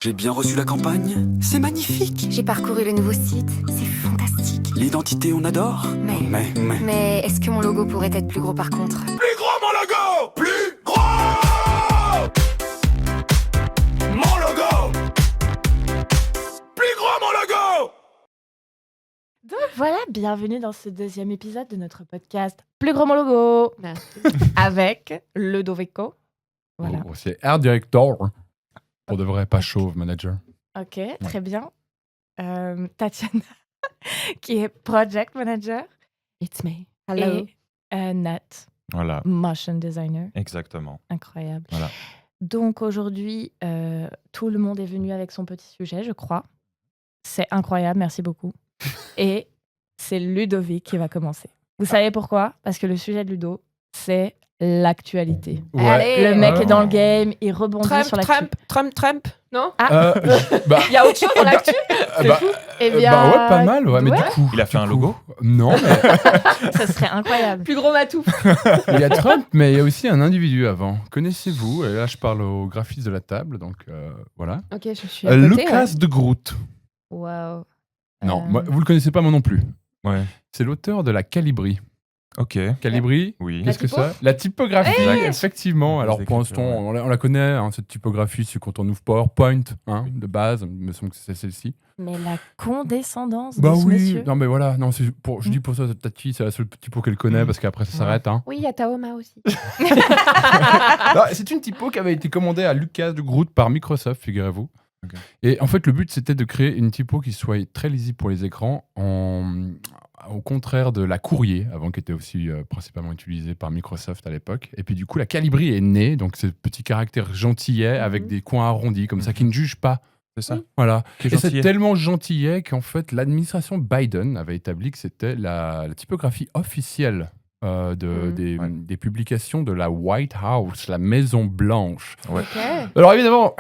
J'ai bien reçu la campagne. C'est magnifique. J'ai parcouru le nouveau site, c'est fantastique. L'identité, on adore. Mais est-ce que mon logo pourrait être plus gros par contre? Plus gros mon logo. Plus gros. Mon logo. Plus gros mon logo. Donc voilà, bienvenue dans ce deuxième épisode de notre podcast Plus gros mon logo avec Ludovico. Voilà. Oh, c'est Art Director. Pour de vrai, pas chauve, manager. Ok, très bien. Tatiana, qui est Project Manager. It's me. Hello. Et Nat, Voilà, Motion Designer. exactement. Incroyable. Voilà. Donc aujourd'hui, tout le monde est venu avec son petit sujet, je crois. C'est incroyable, merci beaucoup. Et c'est Ludovic qui va commencer. Vous savez pourquoi? Parce que le sujet de Ludo, c'est l'actualité. Ouais. Allez. Le mec est dans le game, il rebondit sur l'actu. Trump. Non? Il y a autre chose dans l'actu? Eh bien, ouais, pas mal, ouais, mais ouais. du coup... Il a fait un logo? Non, mais Ça serait incroyable. Plus gros matou. il y a Trump, mais il y a aussi un individu avant. Connaissez-vous? Et là, je parle au graphiste de la table, donc voilà. Ok, je suis à côté. Lucas de Groot. Waouh. Non, moi, vous le connaissez pas, moi non plus. Ouais. C'est l'auteur de la Calibri. Ok. Calibri, Oui. qu'est-ce que typo c'est? La typographie, Exact. effectivement. Alors, pour L'écriture, l'instant, on la connaît, hein, cette typographie, c'est quand on ouvre PowerPoint, hein, de base, il me semble que c'est celle-ci. Mais la condescendance Bah de ce oui, monsieur. non mais voilà, non, je dis pour ça, Tati, c'est la seule typo qu'elle connaît, parce qu'après ça s'arrête. Hein. Oui, il y a Taoma aussi. Non, c'est une typo qui avait été commandée à Lucas de Groot par Microsoft, figurez-vous. Ok. Et en fait, le but, c'était de créer une typo qui soit très lisible pour les écrans, au contraire de la Courrier, avant qui était aussi principalement utilisée par Microsoft à l'époque. Et puis du coup, la Calibri est née, donc ce petit caractère gentillet avec des coins arrondis, comme ça, qui ne juge pas. C'est ça. Voilà. Qui est Et c'est gentillet. tellement gentillet qu'en fait, l'administration Biden avait établi que c'était la typographie officielle des publications de la White House, la Maison Blanche. Ouais. Ok. Alors évidemment,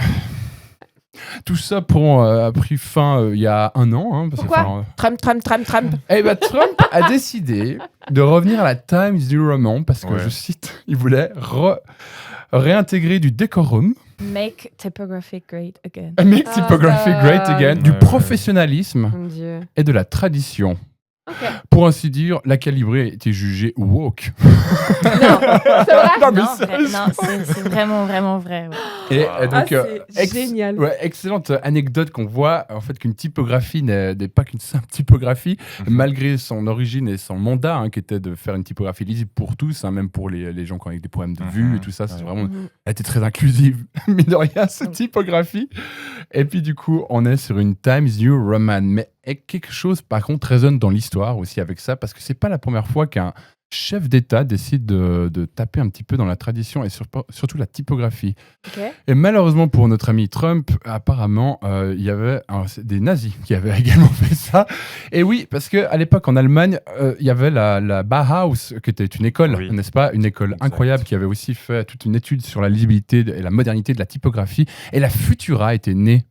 tout ça a pris fin il y a un an. Hein, parce que, Pourquoi Trump. eh ben, Trump a décidé de revenir à la Times New Roman parce que, Ouais. je cite, il voulait réintégrer du décorum, Make typography great again. make typography great again, du Ouais. professionnalisme Mon Dieu. et de la tradition. Ok. Pour ainsi dire, la Calibri a été jugée woke. Non, c'est vrai. Non, mais Non, sérieux. c'est vraiment, vraiment vrai. Ouais. Et Wow. donc, C'est génial. ouais, excellente anecdote qu'on voit, en fait, qu'une typographie n'est pas qu'une simple typographie, malgré son origine et son mandat, hein, qui était de faire une typographie lisible pour tous, hein, même pour les gens qui ont avec des problèmes de vue et tout ça. C'est Ouais. vraiment, elle était très inclusive, mine de rien, cette typographie. Et puis, du coup, on est sur une Times New Roman. Mais quelque chose, par contre, résonne dans l'histoire aussi avec ça, parce que c'est pas la première fois qu'un chef d'État décide de taper un petit peu dans la tradition et surtout la typographie. Ok. Et malheureusement pour notre ami Trump, apparemment, il y avait des nazis qui avaient également fait ça. Et oui, parce qu'à l'époque en Allemagne, il y avait la Bauhaus, qui était une école, Oui. n'est-ce pas? Une école Exact. incroyable qui avait aussi fait toute une étude sur la lisibilité et la modernité de la typographie. Et la Futura était née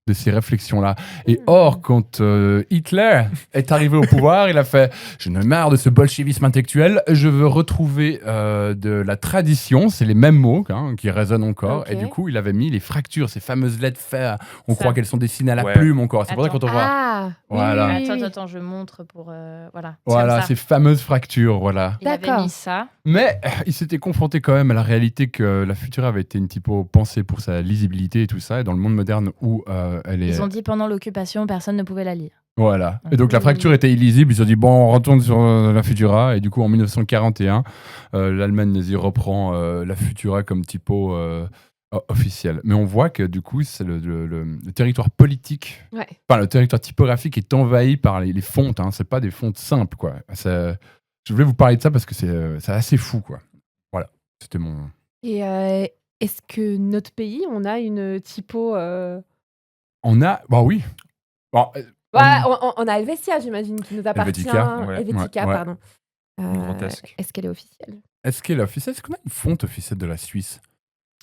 de ces réflexions-là. Et or, quand Hitler est arrivé au pouvoir, il a fait « Je ne marre de ce bolchevisme intellectuel, je veux retrouver de la tradition », c'est les mêmes mots hein, qui résonnent encore, Ok. et du coup, il avait mis les fractures, ces fameuses lettres fer, on Ça. croit qu'elles sont dessinées à la Ouais. plume encore, c'est pour ça que Attends. quand on voit... Ah. oui, Voilà. oui, oui, oui. Attends, je montre pour... voilà. Voilà, C'est comme ces ça. fameuses fractures, voilà. Il avait D'accord. mis ça. Mais il s'était confronté quand même à la réalité que la Futura avait été une typo pensée pour sa lisibilité et tout ça, et dans le monde moderne où elle est... Ils ont dit pendant l'occupation, personne ne pouvait la lire. Voilà. Et donc la fracture était illisible. Ils se sont dit bon, on retourne sur la Futura. Et du coup, en 1941, l'Allemagne nazie reprend la Futura comme typo officielle. Mais on voit que du coup, c'est le territoire politique, Ouais. enfin le territoire typographique est envahi par les fontes. Hein. C'est pas des fontes simples, quoi. Je voulais vous parler de ça parce que c'est assez fou, quoi. Voilà. C'était mon. Et est-ce que notre pays, on a une typo On a. Bah oui. Bon, on a Helvetia, j'imagine, qui nous appartient. Helvetica, ouais. Helvetica, Ouais. pardon. Grotesque. Est-ce qu'elle est officielle? est-ce qu'elle est officielle? Est-ce qu'on a une fonte officielle de la Suisse?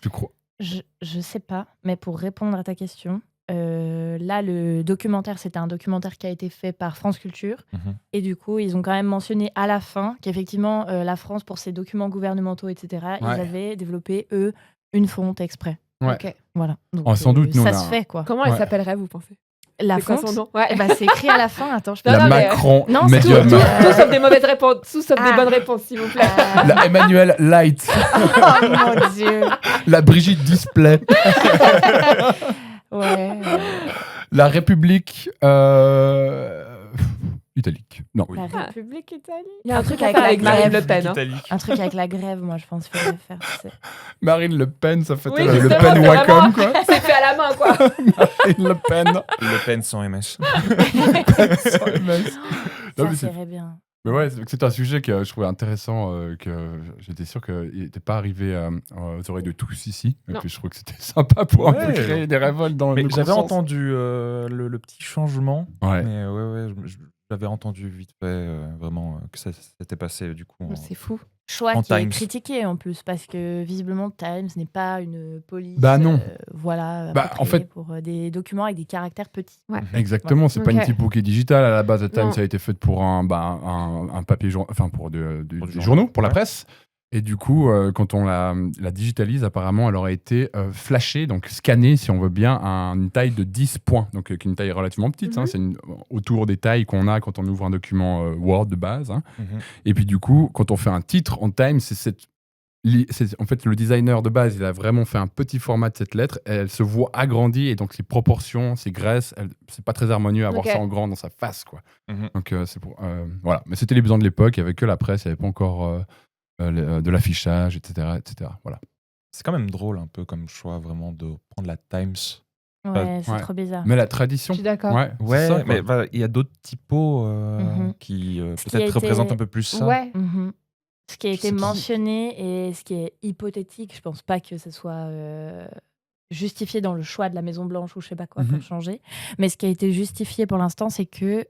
Je crois. Je sais pas, mais pour répondre à ta question, là, le documentaire, c'était un documentaire qui a été fait par France Culture. Mhm. Et du coup, ils ont quand même mentionné à la fin qu'effectivement, la France, pour ses documents gouvernementaux, etc., ils Ouais. avaient développé, eux, une fonte exprès. Ouais. Ok. Voilà. Donc, Oh, sans doute, nous, ça on a se fait, quoi. Comment elle Ouais. s'appellerait, vous pensez? La C'est quoi fonte, son nom? Ouais. eh ben, c'est écrit à la fin. Attends, je peux... La non, mais- Macron Non, c'est Tout, médium. tout sauf des mauvaises réponses, tout sauf des Ah. bonnes réponses, s'il vous plaît. La Emmanuel Light. Oh mon Dieu. La Brigitte Display. Ouais. La République italique. Non. Oui. La République Italie. Il y a un Un truc truc à faire avec avec la Marine grève. Le Pen. Hein. Italique. Un truc avec la grève, moi, je pense qu'il faudrait faire. c'est- Marine Le Pen, ça fait Oui, Le justement, Pen c'est Wacom, vraiment- quoi. C'est fait à la main, quoi. Marine Le Pen. Le Pen sans MS. Non, Ça mais c'est- serait bien. Mais ouais, c'est un sujet que je trouvais intéressant, que j'étais sûr qu'il n'était pas arrivé aux oreilles de tous ici. Et Non. puis je trouve que c'était sympa pour un peu Ouais. créer des révoltes dans Mais le j'avais conscience. entendu le petit changement. Ouais. Mais j'avais entendu vite fait vraiment que ça s'était passé du coup. C'est fou. Choix En qui est Times. critiqué en plus, parce que visiblement Times n'est pas une police. Bah non. Voilà. Bah, en fait- pour des documents avec des caractères petits. Exactement, c'est pas une Ok. typo qui est digitale à la base. The Times Non. ça a été fait pour un papier, enfin pour des Pour du des journal. journaux, pour la Ouais. presse. Et du coup, quand on la digitalise, apparemment, elle aurait été flashée, donc scannée, si on veut bien, à une taille de 10 points. Donc, une taille relativement petite. Hein, c'est autour des tailles qu'on a quand on ouvre un document Word de base. Hein. Mhm. Et puis, du coup, quand on fait un titre en Times, en fait, le designer de base, il a vraiment fait un petit format de cette lettre. Elle se voit agrandie et donc ses proportions, ses graisses, c'est pas très harmonieux à avoir Ok. ça en grand dans sa face, quoi. Mhm. Donc, c'est pour. Voilà. Mais c'était les besoins de l'époque. Il n'y avait que la presse, il n'y avait pas encore de l'affichage, etc., etc. Voilà. C'est quand même drôle un peu comme choix vraiment de prendre la Times. Ouais, c'est ouais. trop bizarre. Mais la tradition. Je suis d'accord. Ouais, c'est Ouais, ça, quoi. mais il y a d'autres typos Mhm. qui Ce qui a peut-être été- représentent un peu plus ça. Ouais. Mhm. Ce qui a été sais pas. mentionné et ce qui est hypothétique, je pense pas que ce soit justifié dans le choix de la Maison Blanche ou je sais pas quoi Mhm. pour changer. Mais ce qui a été justifié pour l'instant, c'est que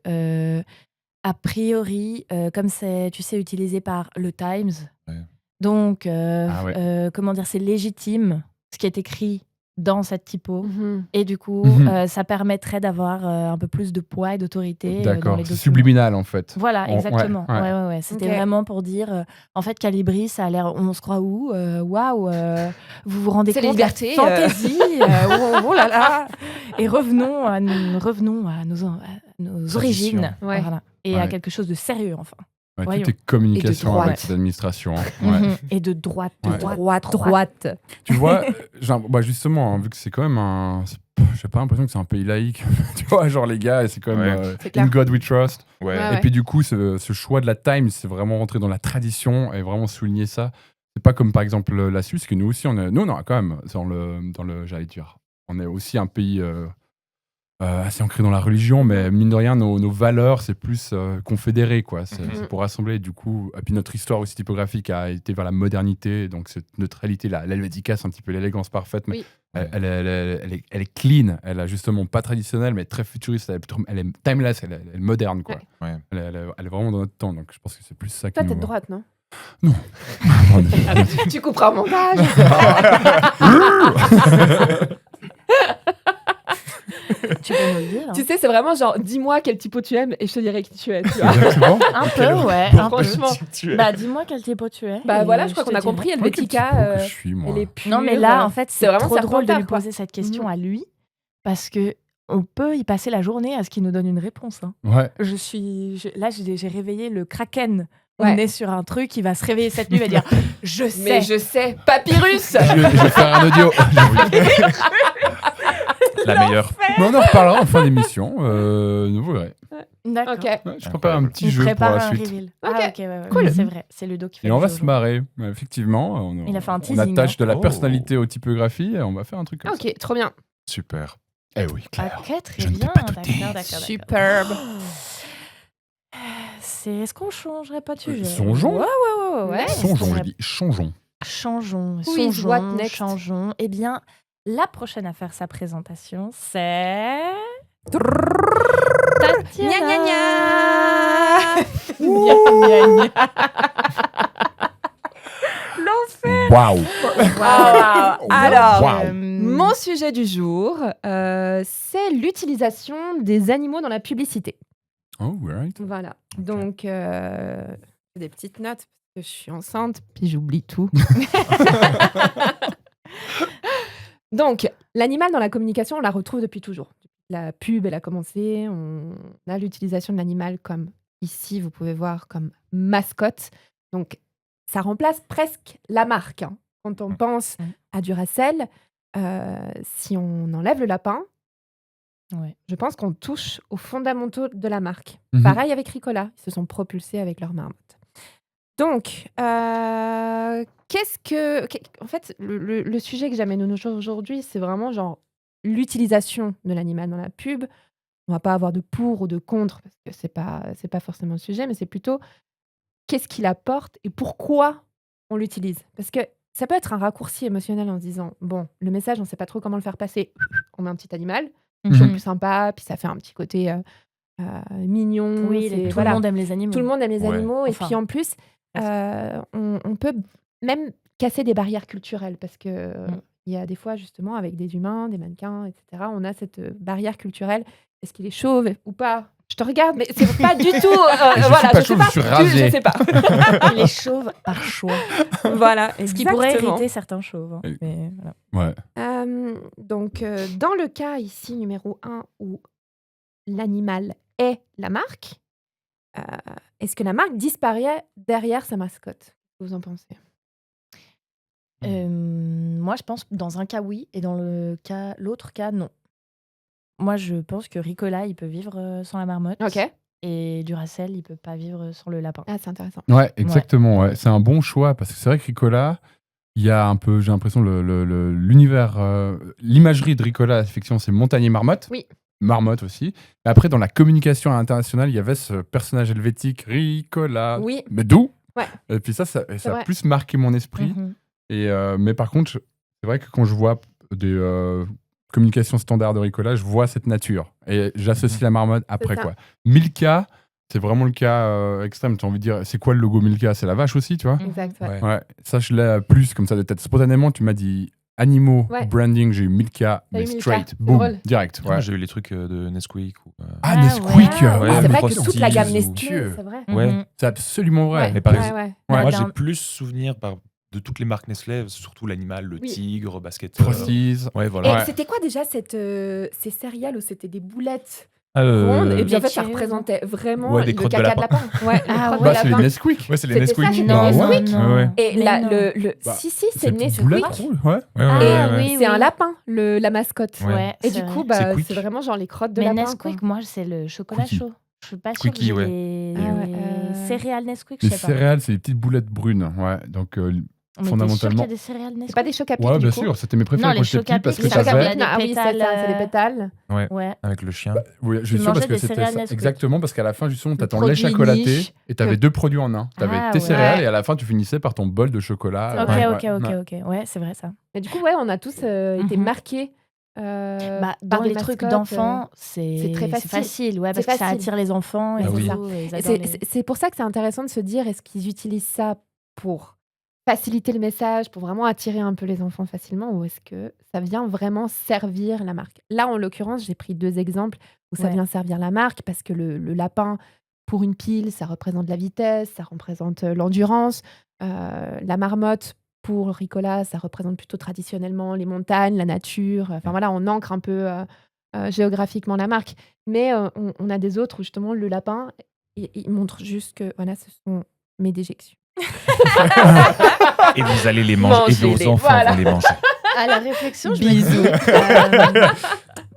a priori, comme c'est, tu sais, utilisé par le Times, Ouais. donc Ah ouais. comment dire, c'est légitime ce qui est écrit dans cette typo. Mhm. Et du coup, Mhm. ça permettrait d'avoir un peu plus de poids et d'autorité dans D'accord. les C'est documents. subliminal, en fait. Voilà, Ouais, exactement. ouais. Ouais. C'était Ok. vraiment pour dire, en fait, Calibri, ça a l'air, on se croit où Waouh, vous vous rendez C'est compte la liberté, la fantaisie, oh là là. Et revenons à nos origines, Ouais. voilà. Et à Ouais. quelque chose de sérieux, enfin. Ouais, Voyons. tout est communication droite. avec cette administration. Hein. Ouais. Mhm. Et de droite, Ouais. Droite. Tu vois, justement, hein, vu que c'est quand même j'ai pas l'impression que c'est un pays laïque. Tu vois, genre les gars, c'est quand même Ouais. C'est clair. In God We Trust. Ouais. Ah Et ouais. puis du coup, ce choix de la Times, c'est vraiment rentré dans la tradition et vraiment souligner ça. C'est pas comme par exemple la Suisse, que nous aussi, on a quand même dans le, j'allais dire, on est aussi un pays assez ancré dans la religion, mais mine de rien, nos valeurs, c'est plus confédéré, quoi. C'est Mhm. c'est pour rassembler, du coup. Et puis notre histoire aussi typographique a été vers la modernité, donc cette neutralité, l'helvética, c'est un petit peu l'élégance parfaite, mais Oui. elle est clean, elle est justement pas traditionnelle, mais très futuriste, elle est timeless, elle est moderne, quoi. Ouais. Ouais. Elle est vraiment dans notre temps, donc je pense que c'est plus ça qui Toi, nous t'es de va. droite, non? Non. Tu couperas au montage. Tu peux nous le dire. Tu sais, c'est vraiment genre, dis-moi quel typo tu aimes et je te dirai qui tu es. Tu vois. Exactement. Un peu, ouais. Un peu. Franchement. Bah, dis-moi quel typo tu es. Bah et voilà, je crois te qu'on a dirai. compris. Oh, quel petit Helvetica, pot que je suis, moi. elle est pure. Non, mais là, en fait, c'est vraiment trop drôle de Serpentard, lui quoi. poser cette question Mhm. à lui parce que on peut y passer la journée à ce qu'il nous donne une réponse. Hein. Ouais. Là, j'ai réveillé le Kraken. Ouais. On est sur un truc, il va se réveiller cette nuit, il va dire je sais. Mais je sais, Papyrus. Je vais faire un audio. La meilleure. Mais on en reparlera en fin d'émission. Vous verrez. D'accord. Ok. Ouais, je prépare un petit Il jeu pour prépare la un suite. reveal. Ok. Ah, ok, ouais, Cool. c'est vrai. C'est Ludo qui fait Et on le va jeu se aujourd'hui. marrer. Effectivement, Il a fait un on teasing, attache de la Oh. personnalité aux typographies et on va faire un truc comme ça. Ok, trop bien. Super. Eh oui, Claire. Ok, très Je ne t'ai bien. pas douté. D'accord. Superbe. Est-ce qu'on changerait pas de sujet Songeons. Ouais. Songeons, je dis changeons. Changeons. Who is what Songeons. next? Changeons. Eh bien, la prochaine à faire sa présentation, c'est. Tatiana. Gna, gna, gna. Gna, gna, gna. L'enfer. Waouh. Alors, Wow. mon sujet du jour, c'est l'utilisation des animaux dans la publicité. Oh, right. Voilà. Donc, des petites notes parce que je suis enceinte, puis j'oublie tout. Donc, l'animal dans la communication, on la retrouve depuis toujours. La pub, elle a commencé. On a l'utilisation de l'animal comme, ici, vous pouvez voir, comme mascotte. Donc, ça remplace presque la marque. Hein. Quand on pense à Duracell, si on enlève le lapin, Ouais. je pense qu'on touche aux fondamentaux de la marque. Mhm. Pareil avec Ricola, ils se sont propulsés avec leur marmotte. Donc, en fait, le sujet que j'amène aujourd'hui, c'est vraiment genre l'utilisation de l'animal dans la pub. On va pas avoir de pour ou de contre, parce que c'est pas forcément le sujet, mais c'est plutôt qu'est-ce qu'il apporte et pourquoi on l'utilise. Parce que ça peut être un raccourci émotionnel en se disant, bon, le message, on sait pas trop comment le faire passer. On met un petit animal, toujours Mhm. plus sympa, puis ça fait un petit côté mignon. Oui, c'est- tout voilà. le monde aime les animaux. Tout le monde aime les Ouais. animaux. Et Enfin, puis en plus, on peut même casser des barrières culturelles parce que il y a des fois, justement, avec des humains, des mannequins, etc., on a cette barrière culturelle. Est-ce qu'il est chauve ou pas? Je te regarde, mais c'est pas du tout. Je suis voilà, pas je chauve, sais je suis pas. rasé. Je sais pas. Il est chauve par choix. Voilà, Ce qui pourrait exactement. irriter certains chauves. Hein. Et- Mais voilà. Ouais. Donc, dans le cas ici, numéro 1, où l'animal est la marque, est-ce que la marque disparaît derrière sa mascotte? Qu'est-ce que vous en pensez? Moi, je pense que dans un cas, oui, et dans l'autre cas, non. Moi, je pense que Ricola, il peut vivre sans la marmotte. Ok. Et Duracell, il peut pas vivre sans le lapin. Ah, c'est intéressant. Ouais, exactement. Ouais. C'est un bon choix parce que c'est vrai que Ricola, il y a un peu, j'ai l'impression, l'univers, l'imagerie de Ricola, effectivement, c'est montagne et marmotte. Oui. Marmotte aussi. Mais après, dans la communication internationale, il y avait ce personnage helvétique, Ricola. Oui. Mais d'où Ouais. Et puis ça a vrai. plus marqué mon esprit. Mhm. Et, mais par contre, c'est vrai que quand je vois des communications standards de Ricola, je vois cette nature. Et j'associe la marmotte après, ça. quoi. Milka, c'est vraiment le cas extrême. Tu as envie de dire, c'est quoi le logo Milka? C'est la vache aussi, tu vois? Exact. Ouais. Ouais. Ouais, ça, je l'ai plus comme ça de tête. Spontanément, tu m'as dit animaux, Ouais. branding, j'ai eu Milka, T'as mais eu Milka, straight, c'est boum, drôle. direct. Moi, Ouais. j'ai eu les trucs de Nesquik. Ah, Ah, Nesquik! ouais. Ah, Ouais, c'est mais vrai Frosties que toute la gamme ou- Nestlé, Dieu. c'est vrai. Ouais. Mhm. C'est absolument vrai. Mais par Ouais, exemple, ouais. moi, Dans- j'ai plus souvenir de toutes les marques Nestlé, surtout l'animal, le Oui. tigre, basketteur. Frosties. Ouais, Et voilà. Ouais. c'était quoi déjà ces céréales où c'était des boulettes Euh, rondes et puis en fait ça Laitiers, représentait vraiment Ouais, des le crottes de caca de lapin. lapin. Ouais, les Ah crottes ouais. de Bah, c'est les lapin. Nesquik. Ouais, c'est les C'était Nesquik. ça, c'était Non, les non, Nesquik. non. Ouais. Et Mais là, non. le Bah, si c'est Ces petites Nesquik. boulettes rouges, ouais. Ouais, Et Ah oui, c'est un oui. lapin, la mascotte. Ouais. Ouais, Et c'est du vrai. coup, C'est bah, Quick. c'est vraiment genre les crottes de Mais lapin. Nesquik, quoi. moi, c'est le chocolat Quickie. chaud. Je suis pas sûre que Quickie, j'ai ouais. les Ah ouais, céréales Nesquik, je Les sais pas. céréales, c'est des petites boulettes brunes. Ouais. Donc, Mais t'es sûre fondamentalement- qu'il y a des céréales C'est pas Nesquik? des chocs à pic, ouais, du bien coup. sûr, c'était mes préférés Non, quand les j'étais petit chocs à parce pic, que Les ça chocs à avait t'avais. pic, des ah oui, c'est pétales, ça, c'est des pétales. Ouais. Avec le chien. Oui, je suis Tu sûr parce mangeais que des c'était céréales ça. Nesquik. Exactement, parce qu'à la fin, justement, tu as ton produit lait chocolaté niche et tu avais que- 2 produits en un. Tu avais Ah tes ouais. céréales et à la fin, tu finissais par ton bol de chocolat. Ok, Ouais, ok. Ouais, c'est vrai ça. Mais du coup, ouais, on a tous été Mhm. marqués Bah, par dans des les trucs mascottes, d'enfants, c'est très facile. facile. Ouais, C'est parce que ça facile. attire les enfants et Ah oui. tout, et ils Et adorent c'est pour ça que c'est intéressant de se dire, est-ce qu'ils utilisent ça pour faciliter le message, pour vraiment attirer un peu les enfants facilement, ou est-ce que ça vient vraiment servir la marque? Là, en l'occurrence, j'ai pris 2 exemples où ça Ouais. vient servir la marque, parce que le lapin, pour une pile, ça représente la vitesse, ça représente l'endurance. La marmotte, pour Ricola, ça représente plutôt traditionnellement les montagnes, la nature. Enfin voilà, on ancre un peu géographiquement la marque. Mais on a des autres où justement le lapin, il montre juste que voilà, ce sont mes déjections. Et vous allez les manger. Et Mangez-les, vos enfants voilà. vont les manger. À la réflexion, je Bisous. me dis,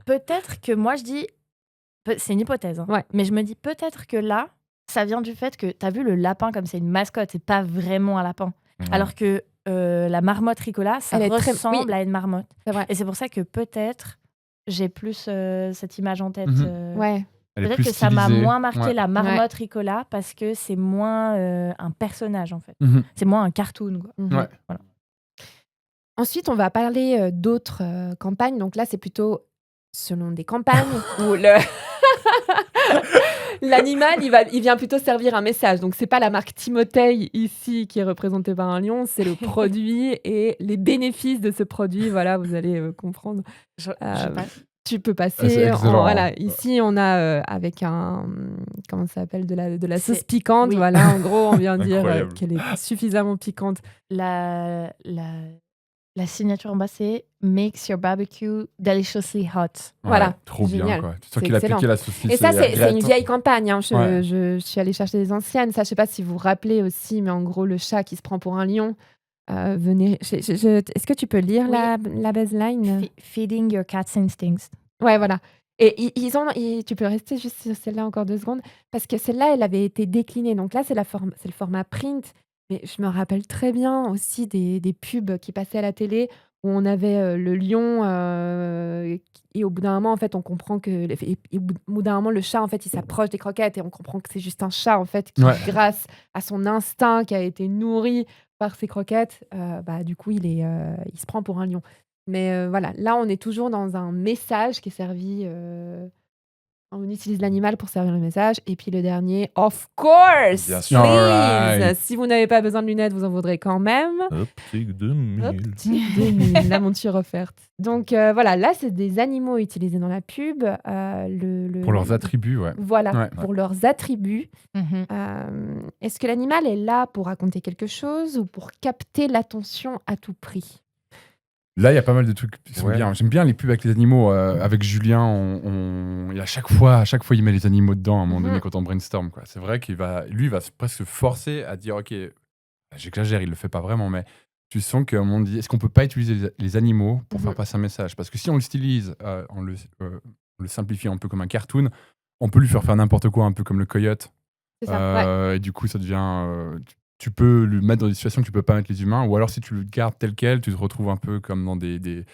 peut-être que moi je dis, c'est une hypothèse, hein, Ouais. mais je me dis peut-être que là, ça vient du fait que tu as vu le lapin comme c'est une mascotte, c'est pas vraiment un lapin. Alors que la marmotte Ricola, ça Elle est très- ressemble oui. à une marmotte. C'est vrai. Et c'est pour ça que peut-être j'ai plus cette image en tête. Mhm. Ouais. Elle est Peut-être plus que ça m'a stylisée. moins marqué Ouais. la marmotte Ricola parce que c'est moins un personnage en fait. Mhm. C'est moins un cartoon. Quoi. Mhm. Ouais. Voilà. Ensuite, on va parler d'autres campagnes. Donc là, c'est plutôt selon des campagnes où l'animal, il vient plutôt servir un message. Donc, c'est pas la marque Timothée ici qui est représentée par un lion, c'est le produit et les bénéfices de ce produit. Voilà, vous allez comprendre. Je Euh, sais pas. Tu peux Ah, c'est passer. excellent. Voilà, ici, on a avec un. Comment ça s'appelle de la sauce C'est- piquante. oui. Voilà, en gros, on vient de dire Incroyable. qu'elle est suffisamment piquante. La la signature en bas, c'est Makes your barbecue deliciously hot. Ouais, Voilà, trop bien, génial. quoi. Tu sens C'est qu'il a excellent. piqué la saucisse. Et ça, c'est une gratin. vieille campagne. Hein. Ouais. Je suis allée chercher des anciennes. Ça, je sais pas si vous vous rappelez aussi, mais en gros, le chat qui se prend pour un lion. Venez. Est-ce que tu peux lire Oui. la baseline? Feeding your cat's instincts. Ouais, voilà. Et tu peux rester juste sur celle-là encore 2 secondes, parce que celle-là, elle avait été déclinée. Donc là, c'est le format print. Mais je me rappelle très bien aussi des pubs qui passaient à la télé où on avait le lion et au bout d'un moment, en fait, on comprend que et au bout d'un moment, le chat, en fait, il s'approche des croquettes et on comprend que c'est juste un chat, en fait, qui, Ouais. grâce à son instinct qui a été nourri par ses croquettes, du coup, il se prend pour un lion. Mais voilà, là, on est toujours dans un message qui est servi. On utilise l'animal pour servir le message. Et puis le dernier, of course, Bien sûr. please. Alright. Si vous n'avez pas besoin de lunettes, vous en vaudrez quand même. Optique 2000. Optique 2000, la monture offerte. Donc voilà, là, c'est des animaux utilisés dans la pub. Pour leurs attributs, ouais. Voilà, Ouais. pour leurs attributs. Mhm. Est-ce que l'animal est là pour raconter quelque chose ou pour capter l'attention à tout prix? Là, il y a pas mal de trucs qui sont Ouais. bien. J'aime bien les pubs avec les animaux. Avec Julien, et à chaque fois, il met les animaux dedans à un moment donné Mhm. quand on brainstorm, quoi. C'est vrai qu'il va presque se forcer à dire, ok, j'exagère, il le fait pas vraiment, mais tu sens qu'à un moment donné, est-ce qu'on peut pas utiliser les animaux pour faire Mhm. passer un message? Parce que si on le stylise, on le simplifie un peu comme un cartoon, on peut lui faire n'importe quoi, un peu comme le coyote. C'est ça, ouais. Et du coup, ça devient. Tu peux le mettre dans des situations que tu peux pas mettre les humains, ou alors si tu le gardes tel quel, tu te retrouves un peu comme dans des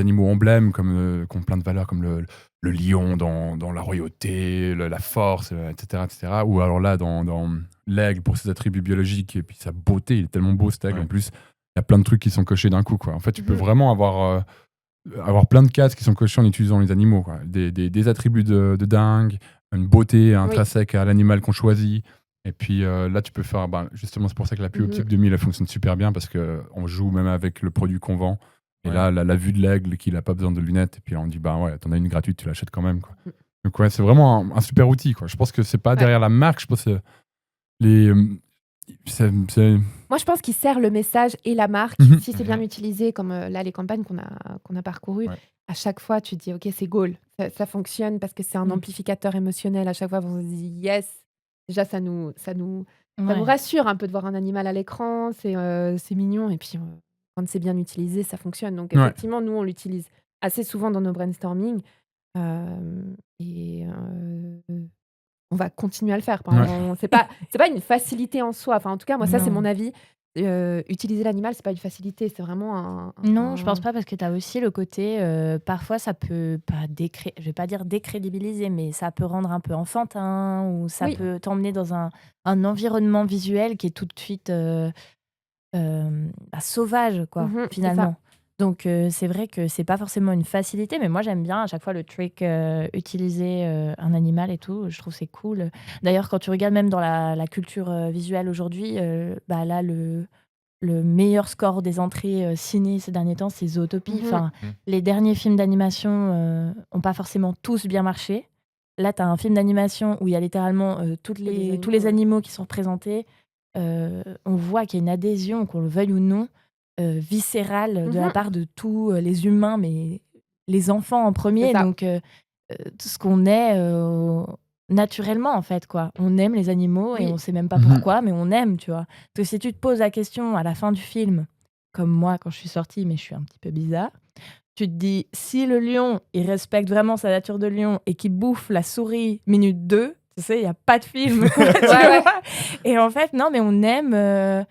animaux emblèmes qui ont plein de valeurs, comme le lion dans la royauté, la force, etc., etc. Ou alors là, dans l'aigle pour ses attributs biologiques et puis sa beauté, il est tellement beau cet aigle. Ouais. En plus, il y a plein de trucs qui sont cochés d'un coup, quoi. En fait, tu peux Mhm. vraiment avoir plein de cases qui sont cochées en utilisant les animaux, quoi. Des attributs de dingue, une beauté intrinsèque à l'animal qu'on choisit. Et puis là, tu peux faire. Justement, c'est pour ça que la pub Mhm. Optique 2000 elle fonctionne super bien parce qu'on joue même avec le produit qu'on vend. Et Ouais. là, la vue de l'aigle qui n'a pas besoin de lunettes. Et puis là, on dit, ouais, t'en as une gratuite, tu l'achètes quand même, quoi. Mhm. Donc, ouais, c'est vraiment un super outil, quoi. Je pense que c'est pas Ouais. derrière la marque, je pense que les. c'est- Moi, je pense qu'il sert le message et la marque. Mhm. Si c'est bien utilisé, comme là, les campagnes qu'on a parcourues, Ouais. à chaque fois, tu te dis, OK, c'est goal. Ça fonctionne parce que c'est un Mm. amplificateur émotionnel. À chaque fois, on se dit, yes. Déjà, ça nous Ouais. rassure un peu de voir un animal à l'écran. C'est mignon. Et puis, quand c'est bien utilisé, ça fonctionne. Donc, Ouais. effectivement, nous, on l'utilise assez souvent dans nos brainstorming. Et on va continuer à le faire. Ouais. C'est pas une facilité en soi. Enfin, en tout cas, moi, ça, c'est Non. mon avis. Utiliser l'animal, c'est pas une facilité, c'est vraiment un. Non, je pense pas parce que tu as aussi le côté, parfois ça peut pas je vais pas dire décrédibiliser, mais ça peut rendre un peu enfantin ou ça Oui. peut t'emmener dans un environnement visuel qui est tout de suite sauvage, quoi, Mhm, c'est ça. finalement. Donc c'est vrai que c'est pas forcément une facilité, mais moi j'aime bien à chaque fois le trick, utiliser un animal et tout, je trouve c'est cool. D'ailleurs, quand tu regardes même dans la culture visuelle aujourd'hui, là le meilleur score des entrées ciné ces derniers temps, c'est Zootopie. Mhm. Enfin, les derniers films d'animation ont pas forcément tous bien marché. Là, tu as un film d'animation où il y a littéralement tous les animaux qui sont représentés. On voit qu'il y a une adhésion, qu'on le veuille ou non, viscérale de la Mhm. part de tous les humains, mais les enfants en premier. C'est ça. Donc, tout ce qu'on est naturellement, en fait, quoi. On aime les animaux et Oui. on sait même pas Mhm. pourquoi, mais on aime, tu vois. Donc, si tu te poses la question à la fin du film, comme moi quand je suis sortie, mais je suis un petit peu bizarre, tu te dis, si le lion, il respecte vraiment sa nature de lion et qu'il bouffe la souris minute 2, tu sais, il n'y a pas de film. tu Ouais. vois. Et en fait, non, mais on aime, je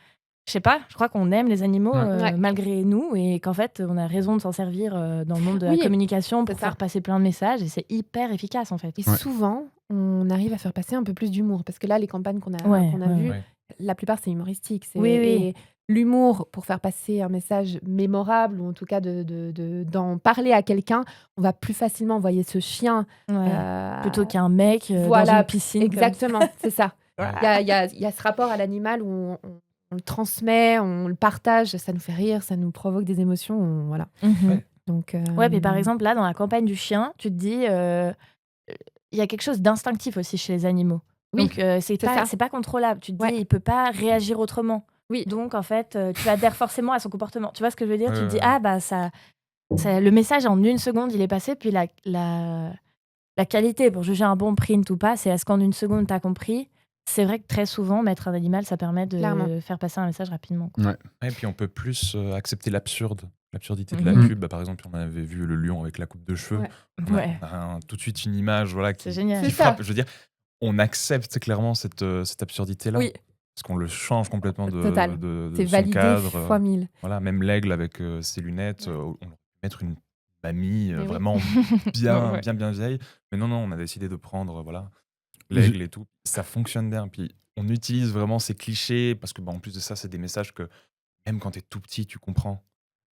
sais pas, je crois qu'on aime les animaux Ouais. malgré nous et qu'en fait, on a raison de s'en servir dans le monde de Oui, la communication pour c'est ça. faire passer plein de messages et c'est hyper efficace, en fait. Et Ouais. souvent, on arrive à faire passer un peu plus d'humour. Parce que là, les campagnes qu'on a Ouais, vues, ouais. la plupart, c'est humoristique. Oui, oui. Et l'humour, pour faire passer un message mémorable, ou en tout cas d'en parler à quelqu'un, on va plus facilement envoyer ce chien. Ouais. Plutôt qu'un mec dans Voilà, une piscine. comme ça. exactement, c'est ça. Il y a ce rapport à l'animal où on le transmet, on le partage, ça nous fait rire, ça nous provoque des émotions. Voilà. Mhm. Ouais. Donc, Ouais, mais par exemple, là, dans la campagne du chien, tu te dis, il y a quelque chose d'instinctif aussi chez les animaux. Oui, Donc, c'est ça. pas contrôlable. Tu te dis, Ouais. il peut pas réagir autrement. Oui. Donc, en fait, tu adhères forcément à son comportement. Tu vois ce que je veux dire? Tu te dis, ouais. ah, bah, le message, en 1 seconde, il est passé. Puis la qualité pour juger un bon print ou pas, c'est est-ce qu'en 1 seconde, tu as compris? C'est vrai que très souvent, mettre un animal, ça permet de Clairement. faire passer un message rapidement, quoi. Et puis on peut plus accepter l'absurdité de la Mhm. pub. Bah, par exemple, on avait vu le lion avec la coupe de cheveux. Ouais. Ouais. On a tout de suite une image voilà, C'est qui génial. C'est frappe. ça. Je veux dire, on accepte clairement cette absurdité-là. Oui. Parce qu'on le change complètement de Total. de C'est son validé cadre. fois 1000. Voilà, même l'aigle avec ses lunettes, on aurait pu mettre une mamie Mais oui. vraiment bien, Ouais. bien vieille. Mais non, on a décidé de prendre voilà, l'aigle et tout. Ça fonctionne bien. Puis on utilise vraiment ces clichés parce que, en plus de ça, c'est des messages que même quand tu es tout petit, tu comprends.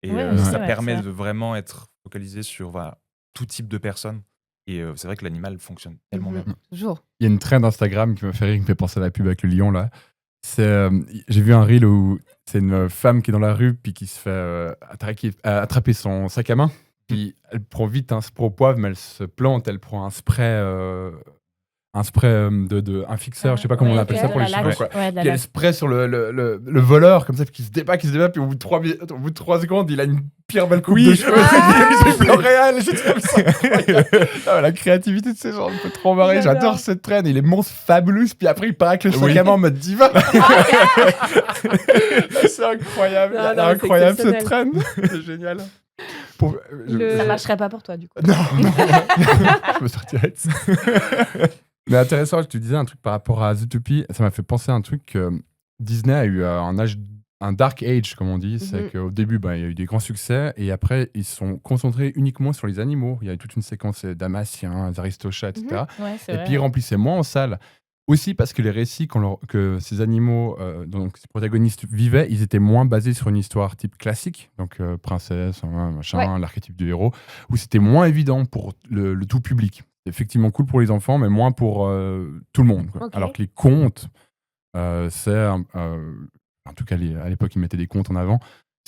Et Ouais, c'est ça vrai, permet c'est de vraiment être focalisé sur voilà, tout type de personnes. Et c'est vrai que l'animal fonctionne tellement bien. Toujours. Il y a une trend Instagram qui me fait rire, qui me fait penser à la pub avec le lion là. J'ai vu un reel où c'est une femme qui est dans la rue puis qui se fait attraper son sac à main. Puis elle prend vite un spray au poivre, mais elle se plante. Elle prend un spray, un fixeur, je sais pas comment on Ouais, appelle ok, ça pour de les la cheveux. laque. Quoi. Ouais, de la Puis elle laque. spray sur le voleur comme ça, puis qui se débat, puis au bout de 3 secondes, il a une pire belle coupe de cheveux. C'est L'Oréal, j'ai trouvé ça incroyable. Ah, la créativité de ces gens me fait trop marrer. J'adore cette traîne. Il est monstre fabulous, puis après il part avec le sac à main en mode diva. C'est incroyable. Non, C'est non, incroyable c'est cette traîne. C'est génial. Le- Ça marcherait pas pour toi, du coup. Non, je me sortirais de ça. Mais intéressant, tu disais un truc par rapport à Zootopie. Ça m'a fait penser à un truc que Disney a eu un dark age, comme on dit. C'est qu'au début, il y a eu des grands succès et après, ils se sont concentrés uniquement sur les animaux. Il y a eu toute une séquence d'Amaziens, d'Aristochats, etc. Ouais, c'est Et vrai. puis, ils remplissaient moins en salle. Aussi parce que les récits que ces animaux, donc ces protagonistes vivaient, ils étaient moins basés sur une histoire type classique, donc princesse, machin, l'archétype du héros, où c'était moins évident pour le tout public. C'est effectivement cool pour les enfants, mais moins pour tout le monde. Quoi. Ok. Alors que les contes, en tout cas à l'époque ils mettaient des contes en avant,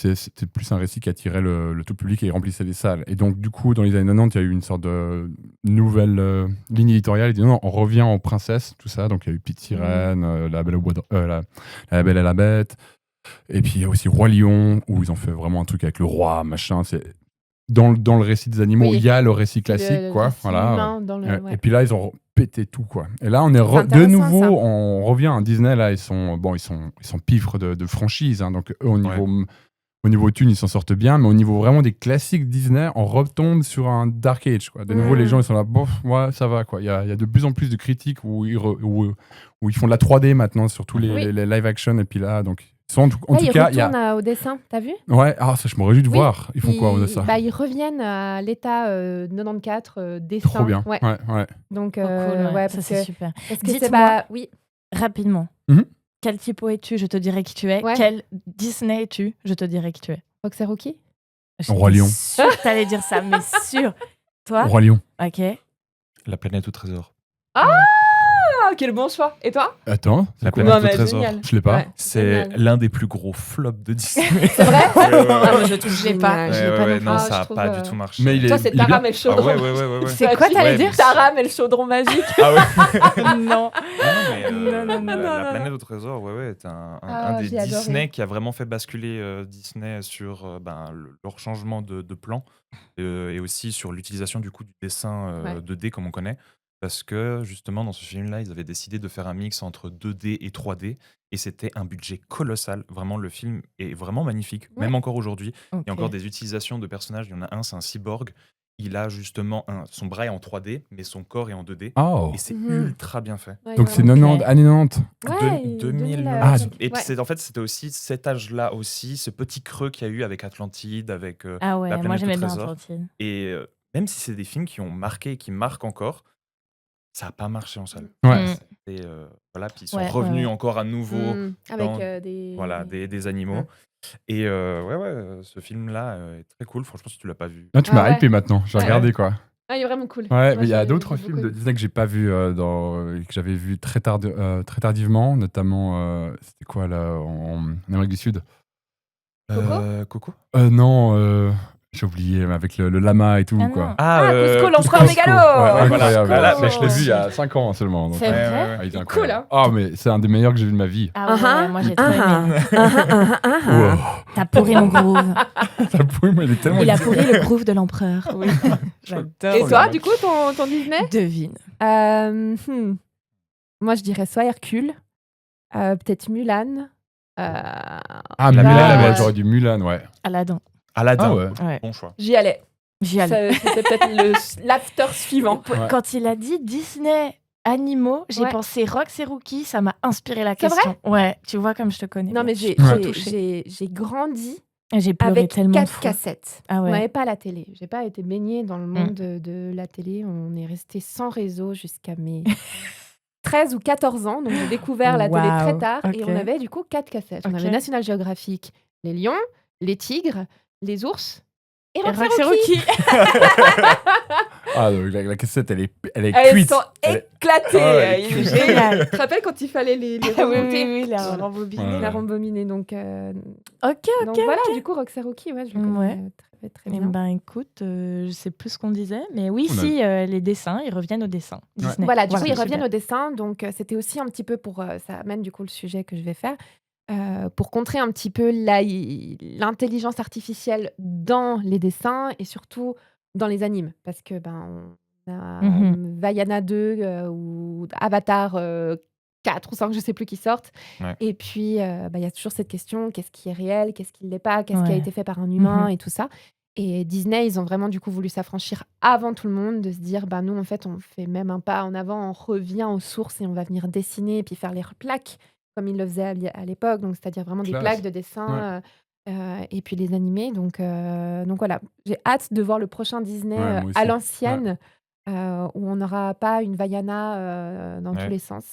c'était plus un récit qui attirait le tout public et remplissait les salles. Et donc du coup, dans les années 90, il y a eu une sorte de nouvelle ligne éditoriale. Ils disaient non, on revient aux princesses, tout ça. Donc il y a eu Petite Sirène, la Belle au Bois la Belle et la Bête. Et puis il y a aussi Roi Lion, où ils ont fait vraiment un truc avec le roi, machin. C'est dans le récit des animaux, Oui. il y a le récit classique, Le quoi. récit Voilà. humain dans le- ouais. Et puis là, ils ont pété tout, quoi. Et là, on est C'est de intéressant, nouveau, ça. on revient à Disney. Là, ils sont piffres de franchise. Hein, donc eux, au niveau thunes, ils s'en sortent bien, mais au niveau vraiment des classiques Disney, on retombe sur un Dark Age. Quoi. De nouveau, les gens, ils sont là, bof, ouais, ça va. Quoi. Il y a de plus en plus de critiques où ils font de la 3D maintenant sur tous les live action. Et puis là, donc, en tout ils cas, il y a. retournent au dessin, t'as vu? Ouais, ça, je me réjouis de Oui. voir. Ils font quoi de ça? Ils reviennent à l'état 94 dessin. Trop bien. Ouais. Ouais. Donc, Trop cool, ouais. ouais, Ça, parce c'est que, super. parce que c'est Dites-moi. oui. Rapidement. Mhm. Quel typo es-tu? Je te dirai qui tu es. Ouais. Quel Disney es-tu? Je te dirai qui tu es. Roxy Rookie. Roi Lion. Sûre que t'allais dire ça, mais sûr. Toi? Roi Lion. Ok. La planète au trésor. Ah, quel bon choix. Et toi? Attends, La quoi? planète Non, au mais trésor. génial. Je l'ai pas. Ouais, C'est génial. l'un des plus gros flops de Disney. C'est vrai? Ouais, ouais, ouais. Ah, moi, je trouve Je l'ai pas. génial. Je l'ai pas non plus. non, Ah, ça je a trouve, pas du tout marché. Mais il est, Toi, c'est il est bien. Taram et le Ah chaudron. ouais. C'est quoi, t'allais Ouais, dire? mais- Taram et le chaudron magique. Ah ouais. Non. Non, Non, la planète au trésor, est un des j'ai adoré. Disney qui a vraiment fait basculer Disney sur leur changement de plan et aussi sur l'utilisation du coup du dessin Ouais. 2D comme on connaît. Parce que justement, dans ce film-là, ils avaient décidé de faire un mix entre 2D et 3D et c'était un budget colossal. Vraiment, le film est vraiment magnifique, même encore aujourd'hui. Il y a encore des utilisations de personnages. Il y en a un, c'est un cyborg. Il a justement son bras est en 3D, mais son corps est en 2D. Oh. Et c'est Mhm. ultra bien fait. Ouais, Donc c'est vraiment. 90, années 90. Ouais, 2000. Ah, Et puis ouais. c'était aussi cet âge-là aussi, ce petit creux qu'il y a eu avec Atlantide, avec Ah ouais, La moi planète au j'aimais bien trésor. Atlantide. et même si c'est des films qui ont marqué et qui marquent encore, ça n'a pas marché en salle. Ouais. Et voilà, puis ils sont Ouais, revenus ouais. encore à nouveau, Avec dans- des... des animaux. Et ce film-là est très cool. Franchement, si tu l'as pas vu, Là, tu Ah m'as ouais. hypé maintenant. J'ai Ouais. regardé quoi. Ah, il est vraiment cool. Ouais, Moi, mais il y a j'ai- d'autres j'ai films beaucoup de Disney que j'ai pas vu que j'avais vu très tardivement, notamment c'était quoi là en Amérique du Sud. Coco Coco. Non, J'ai oublié, mais avec le lama et tout, Ah quoi. non. Cusco, l'empereur Cusco. mégalo. Ouais, Voilà. incroyable. Ah, là, Mais mais je l'ai vu il y a 5 ans seulement. donc, C'est vrai il était Cool, incroyable. hein. Ah, mais c'est un des meilleurs que j'ai vu de ma vie. Ah ouais, moi j'ai trop aimé. Wow. T'as pourri mon groove. Ça pourrit, mais il est tellement Il a idiot. pourri le groove de l'empereur. Oui. Et Oh, toi, la du coup, ton Disney Devine. Moi, je dirais soit Hercule, peut-être Mulan. Ah, La Mulan, Mulan, ouais, ouais. j'aurais dit Mulan, ouais. Aladdin. Aladdin. Ah ouais. Ouais. Bon choix. J'y allais. J'y allais. C'était peut-être l'after suivant. Ouais. Quand il a dit Disney animaux, j'ai Ouais. pensé Rox et Rookie, ça m'a inspiré la C'est vrai question. Ouais, tu vois comme je te connais. Non, bien. mais j'ai Ouais. j'ai grandi Et j'ai pleuré avec tellement de 4 fois. cassettes. Ah On ouais. n'avait pas la télé. J'ai pas été baignée dans le monde de la télé. On est resté sans réseau jusqu'à mes 13 ou 14 ans. Donc, j'ai découvert la télé très Waouh, tard. Et ok. on avait du coup 4 cassettes. On Ok. avait National Geographic, les lions, les tigres, les ours et Et Rox Rox et et Rookie. Rookie. Ah, donc la cassette, elle est Elles cuite. sont Elle est- éclatées. Ah ouais, Il est cuite. génial. Tu te rappelles quand il fallait les Ah oui, remonter oui, oui, la Voilà. rembobiner. Ouais. La rembobiner. Donc, Ok, donc voilà, du coup, Rox et Rookie, ouais, je le connais Ouais. très, très Eh bien. ben écoute, je sais plus ce qu'on disait, mais oui, On a- si, les dessins, ils reviennent au dessin. Disney. Voilà, du coup, ils super. reviennent au dessin. Donc, c'était aussi un petit peu pour. Ça amène du coup le sujet que je vais faire. Pour contrer un petit peu l'intelligence artificielle dans les dessins et surtout dans les animes. Parce que, on a Vaiana 2 ou Avatar 4 ou 5, je sais plus qui sortent. Ouais. Et puis, il y a toujours cette question qu'est-ce qui est réel, qu'est-ce qui ne l'est pas, qu'est-ce qui a Ouais. été fait par un humain et tout ça. Et Disney, ils ont vraiment du coup voulu s'affranchir avant tout le monde, de se dire, nous en fait, on fait même un pas en avant, on revient aux sources et on va venir dessiner et puis faire les plaques comme ils le faisaient à l'époque, donc c'est-à-dire vraiment des Classe. plaques de dessin et puis les animés. Donc voilà, j'ai hâte de voir le prochain Disney Ouais, moi aussi. à l'ancienne. Où on n'aura pas une Vaiana dans Ouais. tous les sens.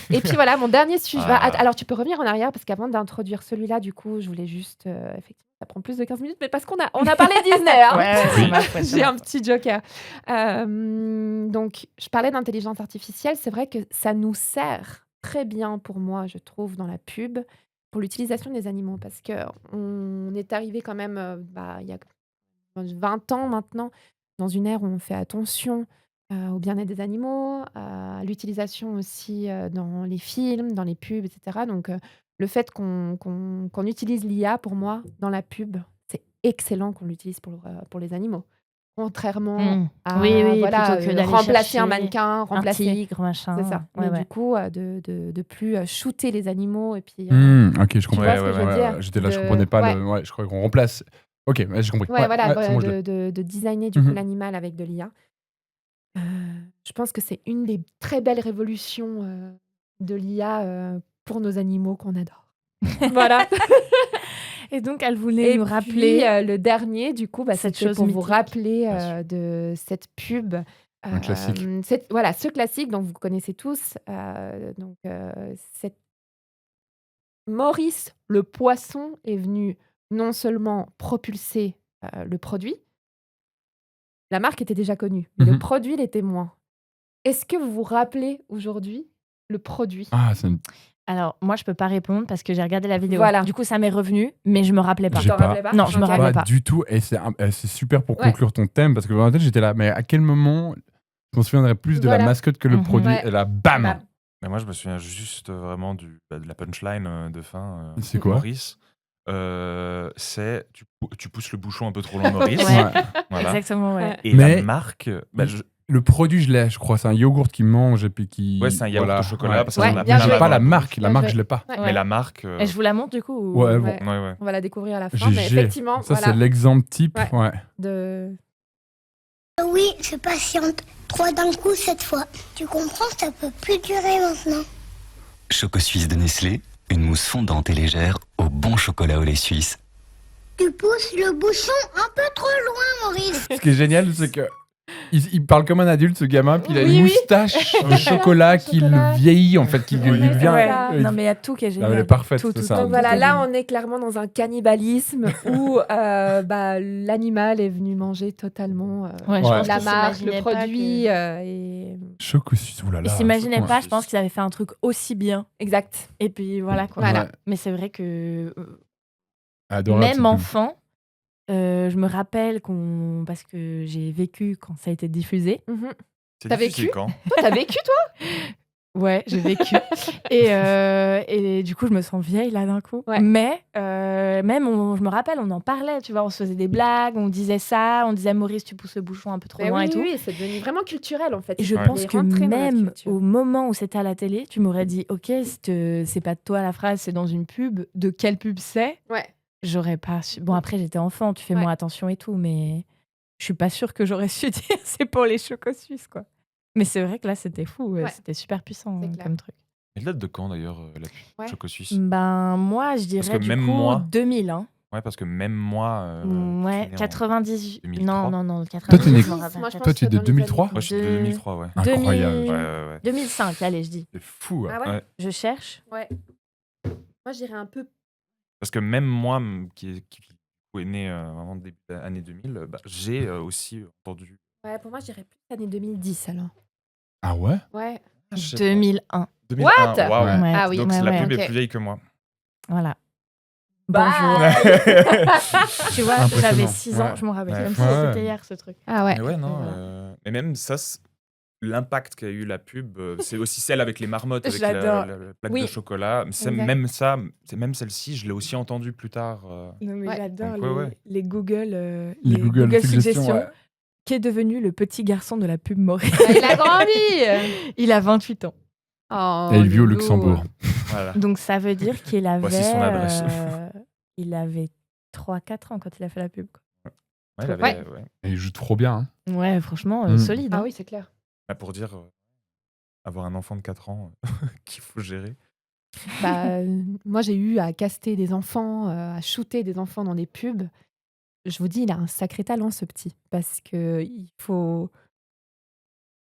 Et puis voilà, mon dernier sujet. Ah. Alors, tu peux revenir en arrière, parce qu'avant d'introduire celui-là, du coup, je voulais juste... effectivement, ça prend plus de 15 minutes, mais parce qu'on a parlé Disney. Hein. Ouais, c'est ma faute, J'ai un petit joker. Donc, je parlais d'intelligence artificielle. C'est vrai que ça nous sert très bien, pour moi, je trouve, dans la pub, pour l'utilisation des animaux. Parce qu'on est arrivé quand même, il y a 20 ans maintenant, dans une ère où on fait attention au bien-être des animaux, à l'utilisation aussi dans les films, dans les pubs, etc. Donc, le fait qu'on utilise l'IA, pour moi, dans la pub, c'est excellent qu'on l'utilise pour les animaux. Contrairement à Oui, voilà, plutôt que d'aller remplacer un chercher mannequin, un remplacer... tigre, machin. C'est ça. Ouais, Mais ouais. du coup, de plus shooter les animaux et puis... Ok, je comprends. vois ce que je veux dire J'étais là, je De- comprenais pas ouais. le. Ouais, je croyais qu'on remplace. Ok, ouais, j'ai compris. Ouais, voilà, c'est bon, je l'ai. de designer du coup l'animal avec de l'IA. Je pense que c'est une des très belles révolutions de l'IA pour nos animaux qu'on adore. Voilà. Et donc, elle voulait Et nous puis, rappeler. le dernier, du coup, cette c'était chose pour vous mythique. rappeler Bien sûr. de cette pub. Un classique. Voilà, ce classique dont vous connaissez tous. Maurice le poisson est venu non seulement propulser le produit, la marque était déjà connue, mais le produit l'était moins. Est-ce que vous vous rappelez aujourd'hui le produit? Ah, c'est une. Alors, moi, je peux pas répondre parce que j'ai regardé la vidéo. Voilà. Du coup, ça m'est revenu, mais je me rappelais pas. J'ai t'en pas. rappelais pas? Non, je me Ok. rappelle Pas pas. du tout. Et c'est super pour Ouais. conclure ton thème, parce que dans ma tête, j'étais là. Mais à quel moment je me souviendrai plus de la Voilà. mascotte que le Mhm. produit? Ouais. Et là, bam! Bam. Mais moi, je me souviens juste vraiment de la punchline de fin. C'est quoi? Maurice. C'est tu pousses le bouchon un peu trop loin, Maurice. Ouais. Voilà. Exactement, ouais. Et Mais- la marque, Le produit, je l'ai, je crois. C'est un yogourt qui mange et puis qui. ouais, c'est un yaourt voilà. au chocolat. Ouais. Parce que Ouais, on a bien plein joué. J'ai pas la dans la marque. La Bien marque, joué. je l'ai pas. Ouais. Mais la marque. Et je vous la montre, du coup ou- Ouais, bon. Ouais. Ouais. On va la découvrir à la fin, GG. mais effectivement, Ça, voilà, c'est l'exemple type. Ouais. Ouais. de... Oui, je patiente. 3 d'un coup cette fois. Tu comprends, ça peut plus durer maintenant. Choco Suisse de Nestlé, une mousse fondante et légère au bon chocolat au lait suisse. Tu pousses le bouchon un peu trop loin, Maurice. Ce qui est génial, c'est que. Il parle comme un adulte, ce gamin, puis il a Oui, une oui. moustache de chocolat qui Chocolat. le vieillit, en fait, qui lui Ouais, devient. ouais. Non, mais il y a tout qui est génial. elle est parfaite, Tout, c'est tout, ça. tout. Donc voilà, Tout est là, génial. on est clairement dans un cannibalisme où l'animal est venu manger totalement Ouais, je Ouais. pense la qu'ils marque, le s'imaginaient pas produit. que- Et... Choco Suisse, oulala. Ils s'imaginaient ouais. pas, je pense qu'ils avaient fait un truc aussi bien. Exact. Et puis voilà quoi. Voilà. Ouais. Mais c'est vrai que Adorable, même cette pub. enfant, Je me rappelle parce que j'ai vécu quand ça a été diffusé. C'est T'as diffusé vécu quand Toi, t'as vécu, toi? Ouais, j'ai vécu. et du coup, je me sens vieille là d'un coup. Ouais. Mais même, je me rappelle, on en parlait, tu vois, on se faisait des blagues, on disait ça, on disait Maurice, tu pousses le bouchon un peu trop loin et tout. Oui, c'est devenu vraiment culturel en fait. Et je Ouais. pense Il est que rentré dans notre même culture. au moment où c'était à la télé, tu m'aurais dit, ok, c'est pas de toi la phrase, c'est dans une pub. De quelle pub c'est? Ouais. J'aurais pas su. Bon, après, j'étais enfant, tu fais Ouais. moins attention et tout, mais je suis pas sûre que j'aurais su dire c'est pour les chocos suisses, quoi. Mais c'est vrai que là, c'était fou, Ouais. c'était super puissant C'est clair. comme truc. Elle date de quand d'ailleurs, la Ouais. Choco Suisse Ben, moi, je que dirais du même coup moi- 2000, hein. Ouais, parce que même moi. je Ouais, suis né en- 98. 2003. Non, Toi, t'es 98, né- je m'en rappelle. Moi, je pense Toi, tu es que de dans les 2003? années- Moi, je suis de 2003, ouais. Incroyable. 2000 Ouais. 2005, allez, je dis. C'est fou. Ah ouais, Ouais. Je cherche. Ouais. Moi, je dirais un peu. Parce que même moi, qui est né vraiment début des années 2000, j'ai aussi entendu. Ouais, pour moi, je dirais plus années 2010 alors. Ah ouais? Ouais. Je sais pas. 2001. 2001, What waouh. Ouais. Ouais. Ah oui. Donc ouais, la ouais, pub ok. est plus vieille que moi. Voilà. Bye. Bonjour. Tu vois, Impressionnant. j'avais 6 ans, Ouais. je me rappelle Ouais. comme si Ouais. c'était hier ce truc. Ah ouais. Mais ouais, non. Voilà. Mais même ça, l'impact qu'a eu la pub, c'est aussi celle avec les marmottes, avec J'adore. la plaque Oui. de chocolat. Exact. Même celle-ci, je l'ai aussi entendue plus tard. Non, mais Ouais. j'adore Donc, ouais. les Google, Les Google suggestions. ouais. Qui est devenu le petit garçon de la pub Maurice. Il a grandi. Il a 28 ans. Oh, Et il vit au loulou. Luxembourg. Voilà. Donc ça veut dire qu'il avait, Voici son adresse. il avait 3-4 ans quand il a fait la pub, quoi. Ouais, elle avait- Ouais. ouais. Et il joue trop bien. Hein. Ouais, franchement, Mm. solide. Ah hein. oui, c'est clair. Pour dire, avoir un enfant de 4 ans qu'il faut gérer. Bah, moi, j'ai eu à caster des enfants, à shooter des enfants dans des pubs. Je vous dis, il a un sacré talent, ce petit. Parce que il faut.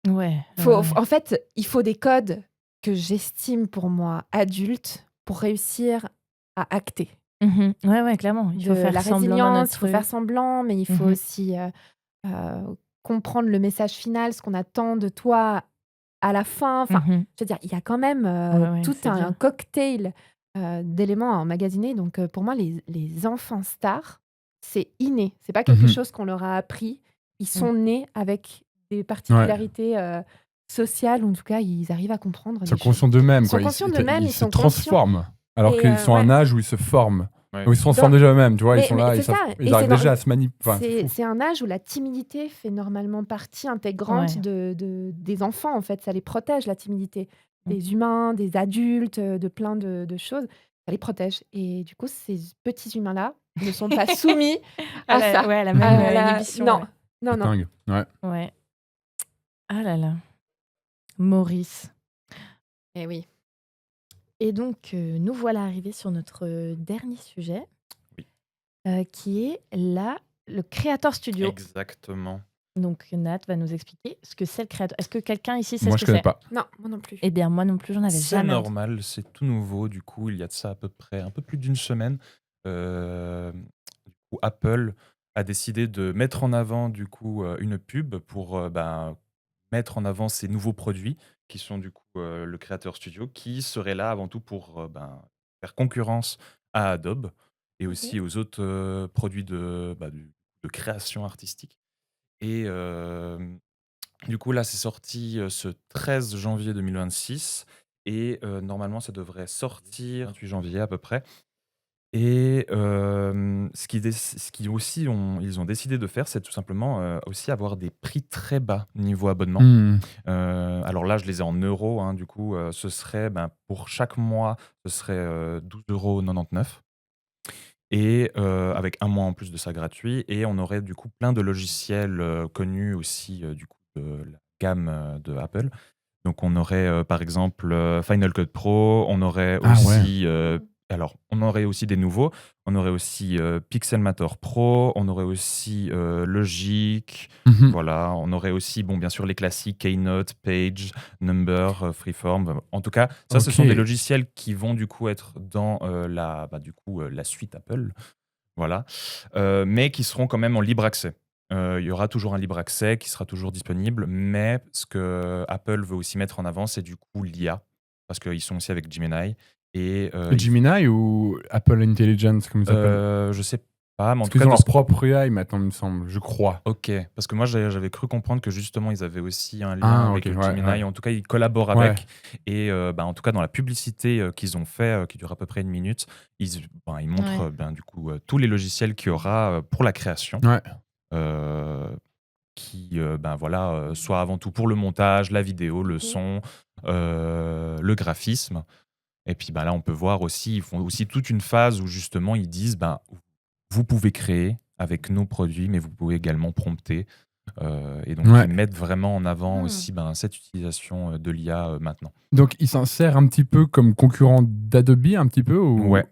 Ouais. En fait, il faut des codes que j'estime pour moi adultes pour réussir à acter. Ouais, clairement. Il faut De faire la semblant dans résilience, notre il faut faire semblant, mais il faut Mhm. aussi comprendre le message final, ce qu'on attend de toi à la fin. Enfin, Mhm. je veux dire, il y a quand même Ouais, tout c'est un dur. cocktail d'éléments à emmagasiner. Donc, pour moi, les enfants stars, c'est inné. C'est pas quelque Mhm. chose qu'on leur a appris. Ils sont nés avec des particularités sociales, ou en tout cas, ils arrivent à comprendre. Ils sont des choses. conscients d'eux-mêmes. Ils sont quoi. conscients d'eux-mêmes, ils se sont transforment. Alors Et, qu'ils sont à un ouais. âge où ils se forment. Ouais. Où ils se transforment déjà eux-mêmes. Tu vois, ils Mais- sont mais là, c'est ils, savent- ça. ils Et arrivent c'est déjà à se manipuler. Enfin, C'est un âge où la timidité fait normalement partie intégrante Ouais. des enfants, en fait. Ça les protège, la timidité. Mm. Des humains, des adultes, de plein de choses. Ça les protège. Et du coup, ces petits humains-là ne sont pas soumis à ça. Ouais, la même À la- inhibition. Non, ouais. non, c'est non. dingue. Ouais. Ouais. Ah là là. Maurice. Eh oui. Et donc, nous voilà arrivés sur notre dernier sujet, Oui. qui est le Creator Studio. Exactement. Donc, Nat va nous expliquer ce que c'est le Creator. Est-ce que quelqu'un ici sait Moi, ce je que connais c'est? pas. Non, moi non plus. Eh bien, moi non plus, j'en avais C'est jamais entendu. normal, c'est tout nouveau. Du coup, il y a de ça à peu près un peu plus d'une semaine. Du coup, Apple a décidé de mettre en avant du coup une pub pour mettre en avant ses nouveaux produits qui sont du coup le Creator Studio, qui serait là avant tout pour faire concurrence à Adobe et aussi aux autres produits de création artistique. Et du coup, là, c'est sorti ce 13 janvier 2026 et normalement, ça devrait sortir le 28 janvier à peu près. Et ce qui aussi ils ont décidé de faire, c'est tout simplement aussi avoir des prix très bas niveau abonnement. Hmm. Alors là, je les ai en euros, hein, du coup, ce serait pour chaque mois, ce serait 12,99 € et avec un mois en plus de ça gratuit. Et on aurait du coup plein de logiciels connus aussi du coup de la gamme de Apple. Donc on aurait par exemple Final Cut Pro, on aurait Ah ouais. aussi on aurait aussi des nouveaux, on aurait aussi Pixelmator Pro, on aurait aussi Logic, Mhm. voilà, on aurait aussi bien sûr les classiques Keynote, Page, Number, Freeform. En tout cas, ça ce sont Ok. des logiciels qui vont du coup être dans la suite Apple, voilà, mais qui seront quand même en libre accès. Il y aura toujours un libre accès qui sera toujours disponible, mais ce que Apple veut aussi mettre en avant, c'est du coup l'IA, parce qu'ils sont aussi avec Gemini. Et Gemini ou Apple Intelligence, comme ils appellent je sais pas, mais en Parce tout qu'ils cas, ont de leur ce- propre AI maintenant, il me semble, je crois. Ok, parce que moi j'avais cru comprendre que justement ils avaient aussi un lien Ah, avec ok, ouais, Gemini, ouais. en tout cas ils collaborent Ouais. avec, et en tout cas dans la publicité qu'ils ont fait, qui dure à peu près 1 minute, ils montrent du coup tous les logiciels qu'il y aura pour la création, Ouais. euh, qui soit avant tout pour le montage, la vidéo, le son, le graphisme, et puis là on peut voir aussi, ils font aussi toute une phase où justement ils disent vous pouvez créer avec nos produits, mais vous pouvez également prompter. Et donc, Ouais. ils mettent vraiment en avant aussi cette utilisation de l'IA maintenant. Donc, il s'en sert un petit peu comme concurrent d'Adobe, un petit peu ou... Ouais.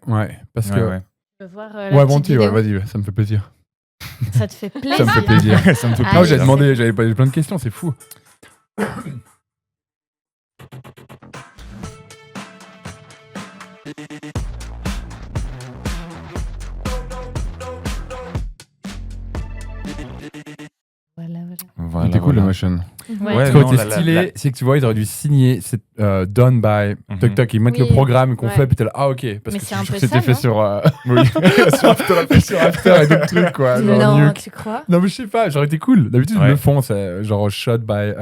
Parce Ouais, que... ouais. Tu peux voir Ouais, la petite volontiers, vidéo. vas-y, ça me fait plaisir. Ça te fait plaisir. Ça me fait plaisir. Ça me fait Ah, Ah, oui, j'ai c'est- demandé, j'avais plein de questions, c'est fou. Voilà. T'es cool, le motion. Ouais, Ce qui non, aurait été la- stylé, la- c'est que tu vois, ils auraient dû signer done by Mhm. TokTok. Ils mettent le Oui, programme qu'on ouais. fait, puis t'es là, ah ok. Parce Mais que c'est je un suis sûr peu que c'était ça, fait non sur. Sur After, sur After et d'autres trucs, quoi. Genre Non, nuke. tu crois? Non, mais je sais pas, j'aurais été cool. D'habitude, ils Ouais. le font, c'est genre shot by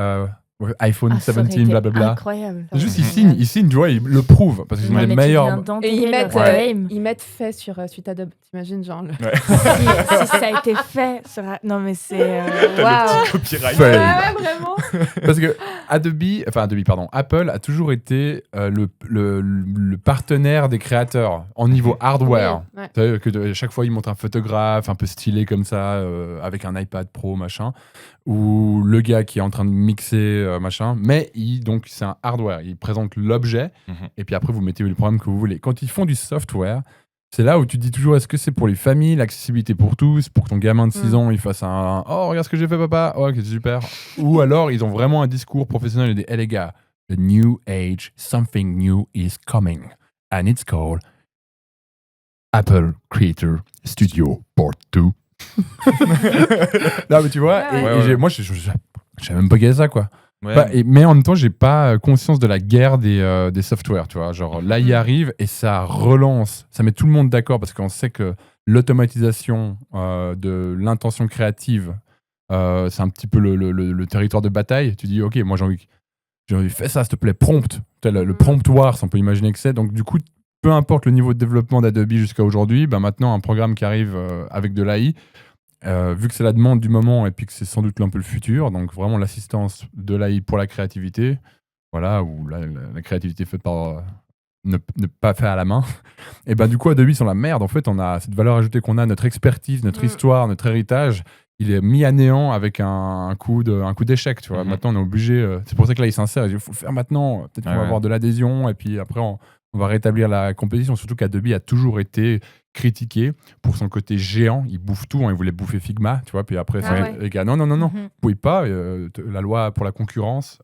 iPhone Ah, ça aurait 17, été blablabla. incroyable. C'est juste, Mhm. ils signent, tu vois, ils le prouvent. Parce qu'ils ont Ouais, les mais tu meilleurs. viens Et d'enterrer ils mettent, leur game. ils mettent fait sur suite Adobe. T'imagines, genre. Si ça a été fait, non mais c'est waouh. Copyright. Ouais. Ouais, vraiment. Parce que Apple a toujours été le partenaire des créateurs en niveau hardware. Oui, ouais. Tu sais, que chaque fois, ils montrent un photographe un peu stylé comme ça, avec un iPad Pro, machin, ou le gars qui est en train de mixer, machin. Mais donc, c'est un hardware. Ils présentent l'objet, Mhm. et puis après, vous mettez le programme que vous voulez. Quand ils font du software, c'est là où tu te dis toujours, est-ce que c'est pour les familles, l'accessibilité pour tous, pour que ton gamin de 6 ans, il fasse un oh, regarde ce que j'ai fait, papa, oh, ok, super. Ou alors, ils ont vraiment un discours professionnel et disent, hey les gars, the new age, something new is coming. And it's called Apple Creator Studio Port 2. Non, mais tu vois, Ouais, ouais. moi, je savais même pas qu'il y avait ça, quoi. Ouais, Bah, mais en même temps, j'ai pas conscience de la guerre des softwares, tu vois. Genre, là, il arrive et ça relance, ça met tout le monde d'accord parce qu'on sait que l'automatisation de l'intention créative, c'est un petit peu le territoire de bataille. Tu dis, ok, moi j'ai envie, fais ça, s'il te plaît, prompt. Le prompt wars, on peut imaginer que c'est. Donc, du coup, peu importe le niveau de développement d'Adobe jusqu'à aujourd'hui, bah, maintenant, un programme qui arrive avec de l'AI, vu que c'est la demande du moment et puis que c'est sans doute un peu le futur, donc vraiment l'assistance de l'AI pour la créativité, voilà, ou la créativité faite par ne pas faire à la main, et ben du coup Adobe sont la merde. En fait, on a cette valeur ajoutée qu'on a, notre expertise, notre histoire, notre héritage, il est mis à néant avec un coup d'échec, tu vois. Maintenant, on est obligé. C'est pour ça que là, ils s'insèrent. Il faut le faire maintenant. Peut-être qu'on va avoir de l'adhésion et puis après, on va rétablir la compétition. Surtout qu'Adobe a toujours été critiqué pour son côté géant. Il bouffe tout. Il voulait bouffer Figma, tu vois. Puis après, les gars, non, vous pouvez pas. La loi pour la concurrence,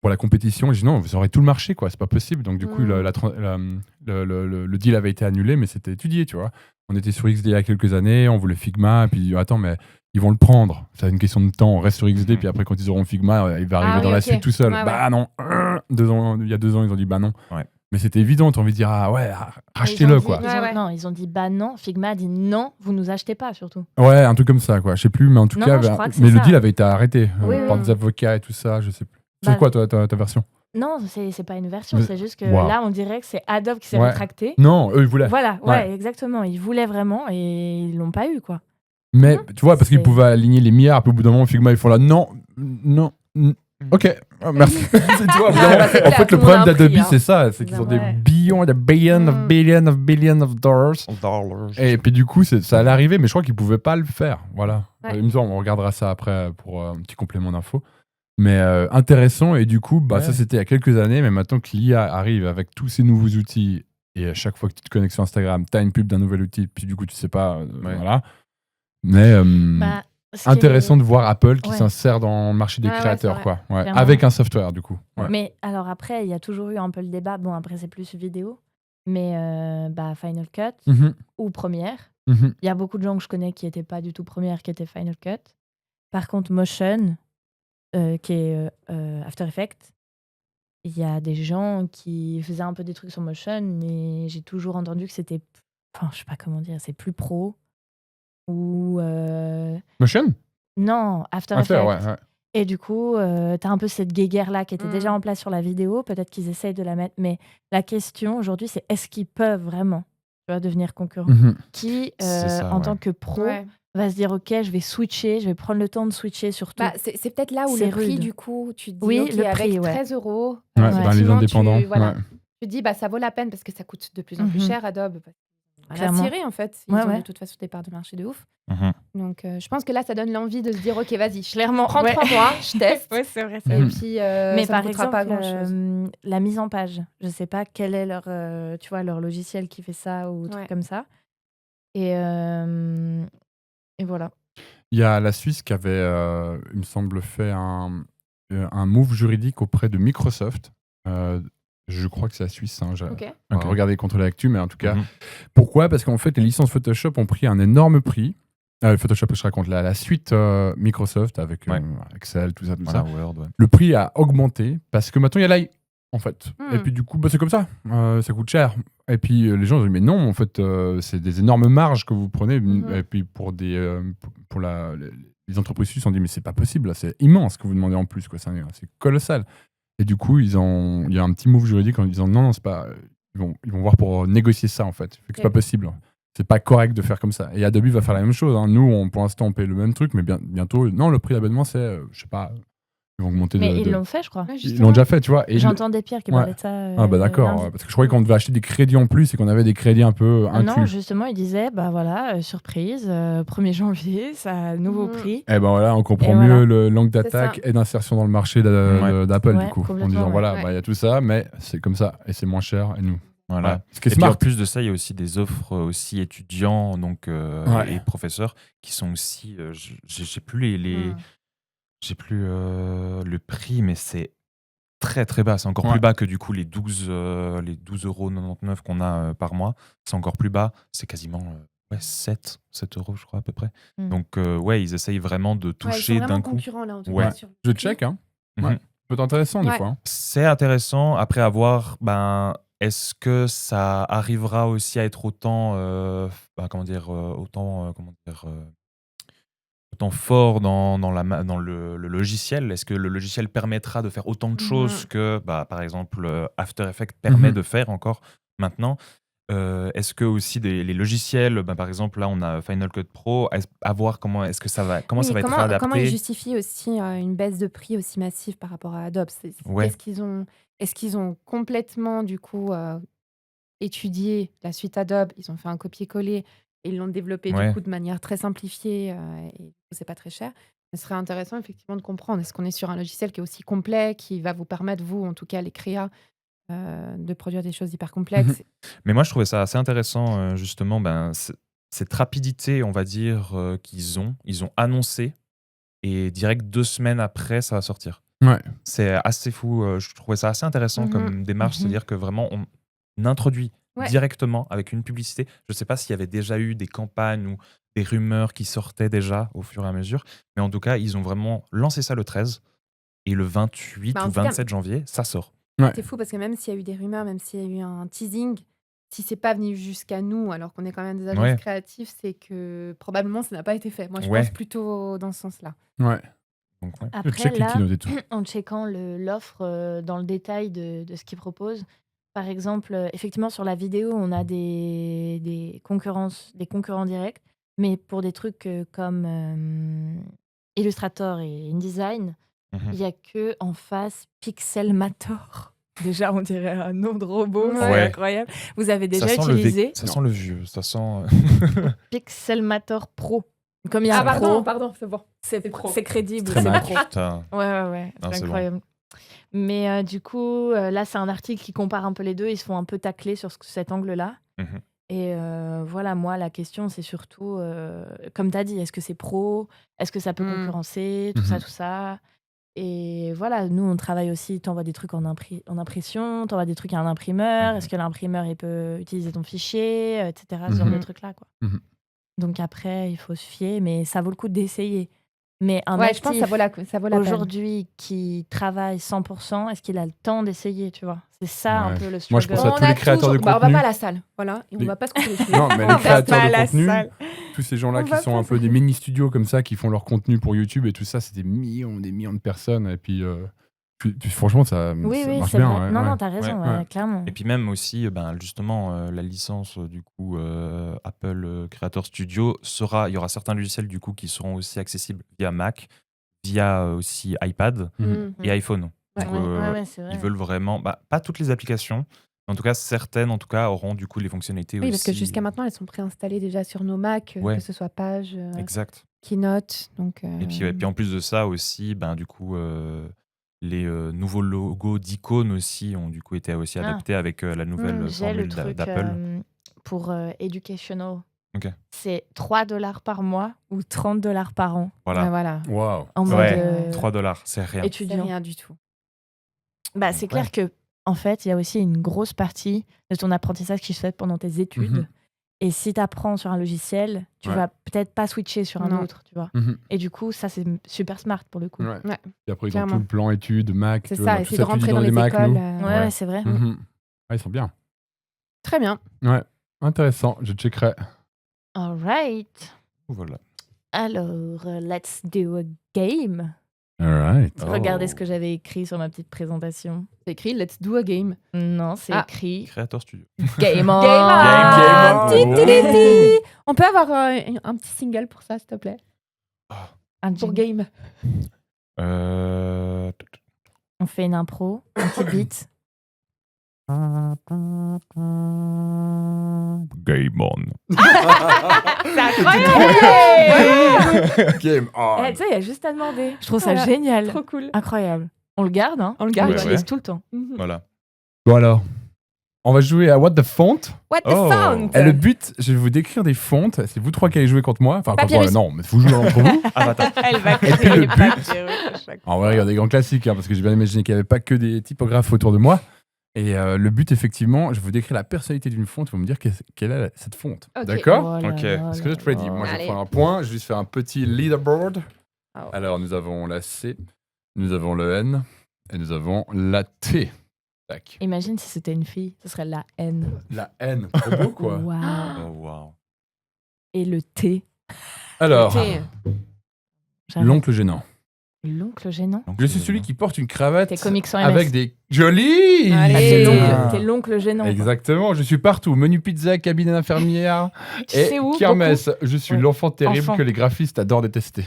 pour la compétition, je dis non, vous aurez tout le marché, quoi. C'est pas possible. Donc du coup, le deal avait été annulé, mais c'était étudié, tu vois. On était sur XD il y a quelques années, on voulait Figma, et puis attends, mais ils vont le prendre. C'est une question de temps. On reste sur XD, puis après, quand ils auront Figma, il va arriver dans la suite tout seul. Ouais, bah non, il y a 2 ans, ils ont dit bah non. Ouais. Mais c'était évident, tu as envie de dire ah ouais, rachetez-le, quoi. Non, ils ont dit bah non. Figma a dit non, vous nous achetez pas surtout. Ouais, un truc comme ça, quoi. Je sais plus, mais en tout Non, cas, non, je crois que c'est mais le ça. deal avait été arrêté Oui, par oui. des avocats et tout ça, je sais plus. Bah, C'est quoi ta version? Non, c'est pas une version, Mais- c'est juste que Wow. là on dirait que c'est Adobe qui s'est Ouais. rétracté. Non, eux ils voulaient. Voilà, Ouais. ouais, exactement. Ils voulaient vraiment et ils l'ont pas eu, quoi. Mais tu vois, parce qu'ils C'est- pouvaient aligner les milliards, puis au bout d'un moment, Figma, ils font là, non, ok, merci. Tu vois, au bout d'un moment, c'est en clair, fait, tout le le monde problème a un prix, d'Adobe, hein. c'est ça, c'est qu'ils ont des Ouais. billions of dollars. Et puis du coup, ça allait arriver, mais je crois qu'ils pouvaient pas le faire. Voilà. Ouais. Il me semble, on regardera ça après pour un petit complément d'info. Mais intéressant, et du coup, Ouais. ça c'était il y a quelques années, mais maintenant que l'IA arrive avec tous ces nouveaux outils, et à chaque fois que tu te connectes sur Instagram, tu as une pub d'un nouvel outil, puis du coup, tu sais pas. Voilà. Mais Bah, ce qui intéressant est- de voir Apple qui Ouais. s'insère dans le marché des Ouais, ouais, créateurs, c'est quoi. Ouais. Clairement. Avec un software, du coup. Ouais. Mais alors après, il y a toujours eu un peu le débat. Bon, après, c'est plus vidéo. Mais Final Cut Mhm, ou Premiere. mhm. Il y a beaucoup de gens que je connais qui n'étaient pas du tout Premiere, qui étaient Final Cut. Par contre, Motion, qui est After Effects, il y a des gens qui faisaient un peu des trucs sur Motion, mais j'ai toujours entendu que c'était. Enfin, je sais pas comment dire, c'est plus pro. ou Motion non, After After, Effects. ouais. Et du coup, t'as un peu cette guéguerre-là qui était déjà en place sur la vidéo. Peut-être qu'ils essayent de la mettre. Mais la question aujourd'hui, c'est est-ce qu'ils peuvent vraiment, tu vois, devenir concurrents Mhm. Qui, C'est ça, en ouais. tant que pro, Ouais. va se dire ok, je vais switcher, je vais prendre le temps de switcher sur tout. Bah, c'est peut-être là où C'est le prix, rude. du coup, tu te dis, Oui, ok, le avec prix, ouais. 13 euros, Ouais, Ouais. ben, les effectivement, indépendants. voilà, ouais. tu te dis, bah, ça vaut la peine parce que ça coûte de plus en plus Mhm. cher, Adobe. À Clairement. cirer, en fait. Ils Ouais, ont ouais. de toute façon des parts de marché de ouf. Mhm. Donc, je pense que là, ça donne l'envie de se dire, ok, vas-y, Clairement, prends ouais. 3 mois, je teste. Ouais, c'est vrai. Et Mhm. puis, Mais ça par ne coûtera exemple, pas grand-chose. la mise en page, je sais pas quel est leur, tu vois, leur logiciel qui fait ça ou truc Ouais. comme ça. Et voilà. Il y a la Suisse qui avait, il me semble, fait un move juridique auprès de Microsoft. Je crois que c'est la Suisse. Hein, Ok. Ok. Regardez contre l'actu, mais en tout cas. Mhm. Pourquoi ? Parce qu'en fait, les licences Photoshop ont pris un énorme prix. Photoshop, je raconte, la suite Microsoft avec Ouais. Excel, tout ça. Voilà, Word, ouais. Le prix a augmenté parce que maintenant il y a l'AI, en fait. Hmm. Et puis du coup, bah, c'est comme ça. Ça coûte cher. Et puis les gens ont dit, mais non, en fait, c'est des énormes marges que vous prenez. Mhm. Et puis pour les entreprises suisses, on dit, mais c'est pas possible, là, c'est immense ce que vous demandez en plus, quoi. C'est colossal. Et du coup, il y a un petit move juridique en disant, non, c'est pas. Ils vont voir pour négocier ça, en fait. Fait que c'est pas possible. C'est pas correct de faire comme ça. Et Adobe va faire la même chose. Hein. Nous, pour l'instant, on paye le même truc, mais bientôt, non, le prix d'abonnement, c'est, je sais pas, ils vont augmenter Mais ils de- l'ont fait, je crois. Ouais, Ils justement. l'ont déjà fait, tu vois. Et J'entendais Pierre qui Ouais. parlait de ça. Ah bah d'accord, lundi. parce que je croyais qu'on devait acheter des crédits en plus et qu'on avait des crédits un peu Non, inclus. justement, il disait, bah voilà, surprise, 1er janvier, ça a nouveau Mhm. prix. Et ben voilà, on comprend Et mieux voilà. le l'angle C'est d'attaque ça. et d'insertion dans le marché d'Apple, Ouais, du coup. En complètement, disant, ouais. voilà, Ouais. bah, il y a tout ça, mais c'est comme ça, et c'est moins cher, et nous. Voilà. Ouais. Ce qui est Et puis smart. en plus de ça, il y a aussi des offres aussi étudiants donc, Ouais. et professeurs qui sont aussi. J'ai plus Mm. j'ai plus le prix, mais c'est très très bas. C'est encore Ouais. plus bas que du coup les 12,99 € qu'on a par mois. C'est encore plus bas. C'est quasiment 7 euros, je crois, à peu près. Mm. Donc, ouais, ils essayent vraiment de Ouais, ils sont toucher vraiment d'un coup. concurrents, là, en tout Ouais. cas. Sur... Je check, hein. Ouais. Mhm. Ça peut être intéressant, des Ouais. fois. Hein. C'est intéressant. Après avoir, est-ce que ça arrivera aussi à être autant, autant fort dans le logiciel? Est-ce que le logiciel permettra de faire autant de choses que, par exemple, After Effects permet Mhm. de faire encore maintenant? Est-ce que aussi les logiciels, par exemple, là, on a Final Cut Pro, à voir comment ça va être Comment ils adapté? justifient aussi une baisse de prix aussi massive par rapport à Adobe? Ouais. Est-ce qu'ils ont complètement, du coup, étudié la suite Adobe, ils ont fait un copier-coller et ils l'ont développé Ouais. du coup de manière très simplifiée et du coup, c'est pas très cher. Ce serait intéressant effectivement de comprendre. Est-ce qu'on est sur un logiciel qui est aussi complet, qui va vous permettre, vous, en tout cas les créas, de produire des choses hyper complexes? Mais moi, je trouvais ça assez intéressant, justement, cette rapidité, on va dire, qu'ils ont. Ils ont annoncé et direct 2 semaines après, ça va sortir. Ouais. C'est assez fou. Je trouvais ça assez intéressant Mhm. comme démarche, Mhm. c'est-à-dire que vraiment, on introduit Ouais. directement avec une publicité. Je ne sais pas s'il y avait déjà eu des campagnes ou des rumeurs qui sortaient déjà au fur et à mesure, mais en tout cas, ils ont vraiment lancé ça le 13 et le 28 Bah, en ou tout cas, 27 janvier, ça sort. Ouais. c'est fou parce que même s'il y a eu des rumeurs, même s'il y a eu un teasing, si c'est pas venu jusqu'à nous, alors qu'on est quand même des agences Ouais. créatives, c'est que probablement ça n'a pas été fait. Moi, je Ouais. pense plutôt dans ce sens-là. Ouais. Donc, ouais. Je Après, check les là, keynotes et tout. en checkant l'offre dans le détail de ce qu'ils proposent, par exemple, effectivement, sur la vidéo, on a des concurrents directs, mais pour des trucs comme Illustrator et InDesign, Mhm. il n'y a que en face Pixelmator. Déjà, on dirait un nom de robot, c'est Ouais. incroyable. Vous avez déjà Ça sent utilisé ça sent le vieux. Ça sent. Pixelmator Pro. Comme il y a Ah, Pro, pardon, c'est bon. c'est crédible. Très c'est Mac. Pro. Putain. Ouais, Ah, c'est c'est bon. incroyable. Mais du coup, là, c'est un article qui compare un peu les deux. Ils se font un peu tacler sur cet angle-là. Mhm. Et voilà, moi, la question, c'est surtout, comme tu as dit, est-ce que c'est pro? Est-ce que ça peut concurrencer? Tout Mhm. ça. Et voilà, nous, on travaille aussi, t'envoies des trucs en impression, t'envoies des trucs à un imprimeur. Mhm. Est-ce que l'imprimeur, il peut utiliser ton fichier, etc. Ce genre de Mhm. trucs-là, quoi. Mhm. Donc après, il faut se fier, mais ça vaut le coup d'essayer. Mais un Ouais, je pense que actif ça vaut la peine. aujourd'hui qui travaille 100%, est-ce qu'il a le temps d'essayer, tu vois? C'est ça un Ouais. peu le Moi, je struggle. pense à tous les créateurs de on va contenu. pas à la salle, voilà, et on Les- va pas se coucher dessus. Non, mais On les va créateurs pas à de la contenu, salle. tous ces gens-là On qui va sont pas un peu des mini-studios comme ça, qui font leur contenu pour YouTube et tout ça, c'est des millions de personnes. Et puis, franchement, ça Oui, marche c'est bien. vrai. ouais, Non, ouais. non, t'as raison, Ouais. clairement. Et puis même aussi, justement, la licence du coup Apple Creator Studio il y aura certains logiciels du coup qui seront aussi accessibles via Mac, via aussi iPad Mhm. et iPhone. Ouais. Donc, Ouais, c'est vrai. ils veulent vraiment, pas toutes les applications, mais en tout cas certaines, en tout cas, auront du coup les fonctionnalités Oui, aussi. parce que jusqu'à maintenant, elles sont préinstallées déjà sur nos Mac, Ouais. que ce soit Page, Exact. Keynote. Donc, Et puis en plus de ça aussi, du coup, les nouveaux logos d'icônes aussi ont du coup été aussi adaptés avec la nouvelle J'ai le formule truc d'Apple. pour educational. Ok. C'est $3 par mois ou $30 par an Voilà. Waouh. en mode Ouais, $3, c'est rien. c'est étudiant. rien du tout. Bah, c'est clair que en fait, il y a aussi une grosse partie de ton apprentissage qui se fait pendant tes études. Mhm. Et si tu apprends sur un logiciel, tu Ouais. vas peut-être pas switcher sur un Non. autre, tu vois. Mhm. Et du coup, ça, c'est super smart pour le coup. Ouais. Ouais. Et après, ils ont Clairement. tout le plan études, Mac. C'est tu vois, on ça, a essayer tous de rentrer étudié dans les Mac, écoles. nous. Ouais, c'est vrai. Mhm. Ouais, ils sont bien. Très bien. Ouais, intéressant. Je checkerai. All right. Voilà. Alors, let's do a game. All right. Regardez ce que j'avais écrit sur ma petite présentation. C'est écrit Let's do a game. Non, c'est Ah. écrit Creator Studio. Game On. Game on. Game on. Ti-ti-ti-ti. On peut avoir un petit single pour ça, s'il te plaît. Un Pour jingle. game. On fait une impro, un petit beat. Game on. C'est incroyable. Game on. Tu sais, il y a juste à demander. Je trouve ça Voilà. génial. Trop cool. Incroyable. On le garde, hein. On le garde. On l'utilise Ouais. tout le temps. Voilà. Bon alors, on va jouer à What the Font. What the Oh. font. Et le but, je vais vous décrire des fontes. C'est vous trois qui allez jouer contre moi. Enfin, contre Papyrus. moi, non, mais vous jouez entre vous. Avatar. Elle va puis créer le les but- papyrus. En vrai, regardez, grand classique, hein, parce que j'ai bien imaginé qu'il n'y avait pas que des typographes autour de moi. Et le but, effectivement, je vais vous décrire la personnalité d'une fonte. Vous me dire quelle est cette fonte. Ok. D'accord Ok. Est-ce que vous êtes ready? Moi, je vais Allez. prendre un point. Je vais juste faire un petit leaderboard. Oh. Alors, nous avons la C, nous avons le N et nous avons la T. Tac. Imagine si c'était une fille, ce serait la N. La N, trop beau, quoi. Waouh. Oh, wow. Et le T. Alors, Ok. J'arrête. l'oncle gênant. L'oncle gênant. Je suis celui qui porte une cravate T'es comics sans MS. avec des jolis. Allez. Ah, t'es l'oncle- Ah. t'es l'oncle gênant. quoi. Exactement, je suis partout. Menu pizza, cabine d'infirmière Tu et sais où kermesse. Je suis Ouais. l'enfant terrible Enfant. que les graphistes adorent détester.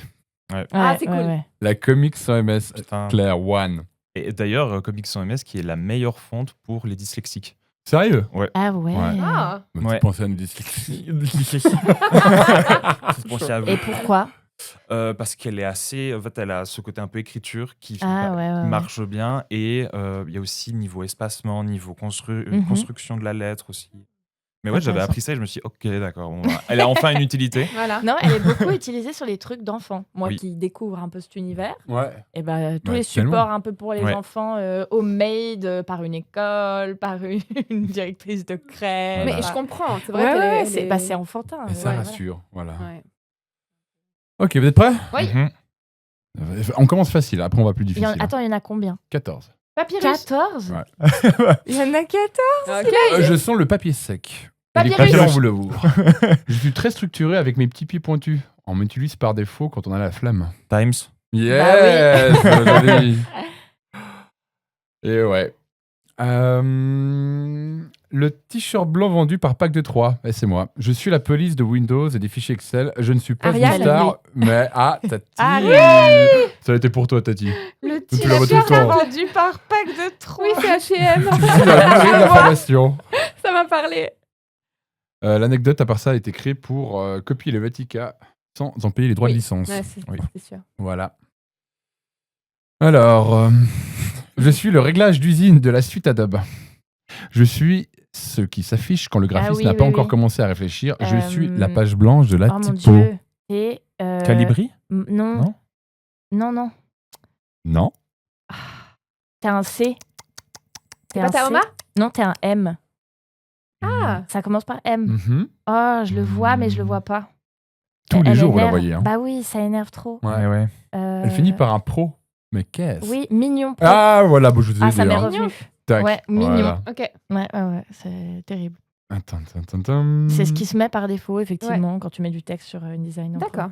Ouais, Ah, c'est ouais, cool. ouais. La comics sans MS, Putain. Claire One. Et d'ailleurs, Comics sans MS qui est la meilleure fonte pour les dyslexiques. Sérieux? Ah ouais. Ouais. Ah. Tu Ouais. pensais à nous dyslexie. C'est pour ça, Et pourquoi parce qu'elle est assez. En fait, elle a ce côté un peu écriture qui Ah ouais, ouais. marche bien. Et il y a aussi niveau espacement, niveau Mhm. construction de la lettre aussi. Mais ouais, j'avais Intéressant. appris ça et je me suis dit, ok, d'accord. Bon, voilà. Elle a enfin une utilité. Voilà. Non, elle est beaucoup utilisée sur les trucs d'enfants. Moi Oui. qui découvre un peu cet univers, Ouais. et ben tous Ouais, les tellement. supports un peu pour les Ouais. enfants, homemade par une école, par une directrice de crèche. Mais Voilà. je comprends. C'est vrai Ouais, qu'elle ouais, est- c'est elle bah, est- c'est enfantin. Et ça ouais. rassure. Voilà. Ouais. Ok, vous êtes prêts? Oui. Mhm. On commence facile, après on va plus Il y en- difficile. Attends, il y en a combien 14. Papyrus. 14 Ouais. Il y en a 14 Ok. Je sens le papier sec. Et les Papyrus. papillons vous l'ouvrent. Je suis très structuré avec mes petits pieds pointus. On m'utilise par défaut quand on a la flemme. Times. Yes, joli. Et ouais. Le t-shirt blanc vendu par pack de 3. Et c'est moi. Je suis la police de Windows et des fichiers Excel. Je ne suis pas Arial. une star, mais Tati. Ah Ça a été pour toi, Tati. Le Tu la vois tout le t-shirt temps. vendu par pack de 3. Oui, c'est H&M. Tu suis la musée de la formation. Ça m'a parlé. L'anecdote, à part ça, a été créée pour copier le Vatica sans en payer les droits Oui. de licence. Ouais, c'est Oui. c'est sûr. Voilà. Alors, je suis le réglage d'usine de la suite Adobe. Je suis ce qui s'affiche quand le graphiste oui, n'a pas oui, encore oui. commencé à réfléchir. Je suis la Euh, page blanche de la Oh mon typo. dieu. Et Calibri. Non. Non. Non, non. Non. T'es un C. C'est T'es pas un C. Tahoma? Non, t'es un M. Ah. Ça commence par M. Mhm. Oh, je le vois, mais je le vois pas. Tous les Elle jours, vous la énerve. voyez. Hein. Bah oui, ça énerve trop. Ouais. Euh, Elle finit par un pro. Mais qu'est-ce Oui, mignon pro. Ah, voilà, bon, je vous ai dit. ça m'est hein. revenu. Tac, Ouais, mignon. voilà. Ok. Ouais, c'est terrible. Attends. C'est ce qui se met par défaut, effectivement, quand tu mets du texte sur une design. D'accord.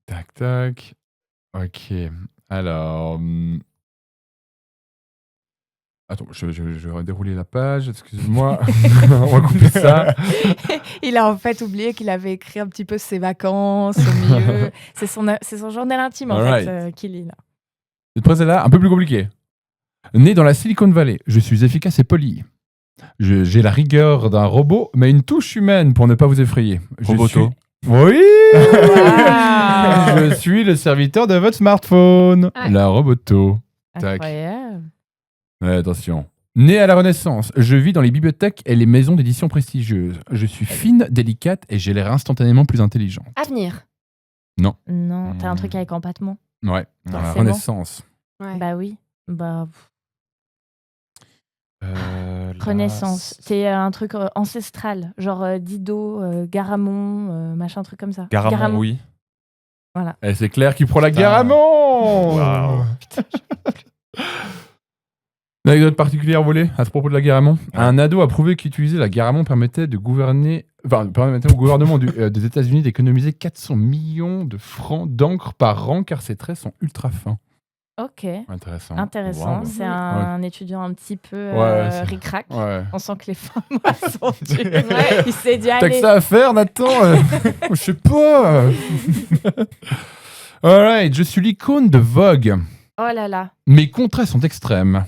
Tac. Ok. Alors. Attends, je vais dérouler la page, excuse-moi. On va couper ça. Il a en fait oublié qu'il avait écrit un petit peu ses vacances au milieu. c'est son journal intime, en Alright. fait, qu'il lit là. Cette phrase là, un peu plus compliquée. Né dans la Silicon Valley, je suis efficace et poli. J'ai la rigueur d'un robot, mais une touche humaine pour ne pas vous effrayer. Roboto. Oui Wow. Je suis le serviteur de votre smartphone. Ouais. La Roboto. Tac. Incroyable. Ouais, attention. Né à la Renaissance, je vis dans les bibliothèques et les maisons d'édition prestigieuses. Je suis fine, délicate et j'ai l'air instantanément plus intelligente. Avenir. Non, t'as un truc avec empattement. Ouais, dans la Forcément. Renaissance. Ouais. Bah oui. Bah, Là, Renaissance. C'est un truc ancestral. Genre Dido, Garamond, machin, truc comme ça. Garamond, oui. Et c'est Claire qui prend la Putain. Garamond. Waouh. Une anecdote particulière volée à ce propos de la Garamond. Un ado a prouvé qu'utiliser la Garamond permettait au gouvernement des États-Unis d'économiser 400 millions de francs d'encre par an car ses traits sont ultra fins. Ok. Intéressant. Intéressant. Wow. C'est un étudiant un petit peu Ouais, c'est- ric-rac. Ouais. On sent que les fins de mois sont dures. Il s'est dit, T'as que allez. ça à faire, Nathan Je sais pas. Alright, je suis l'icône de Vogue. Oh là là. Mes contrats sont extrêmes.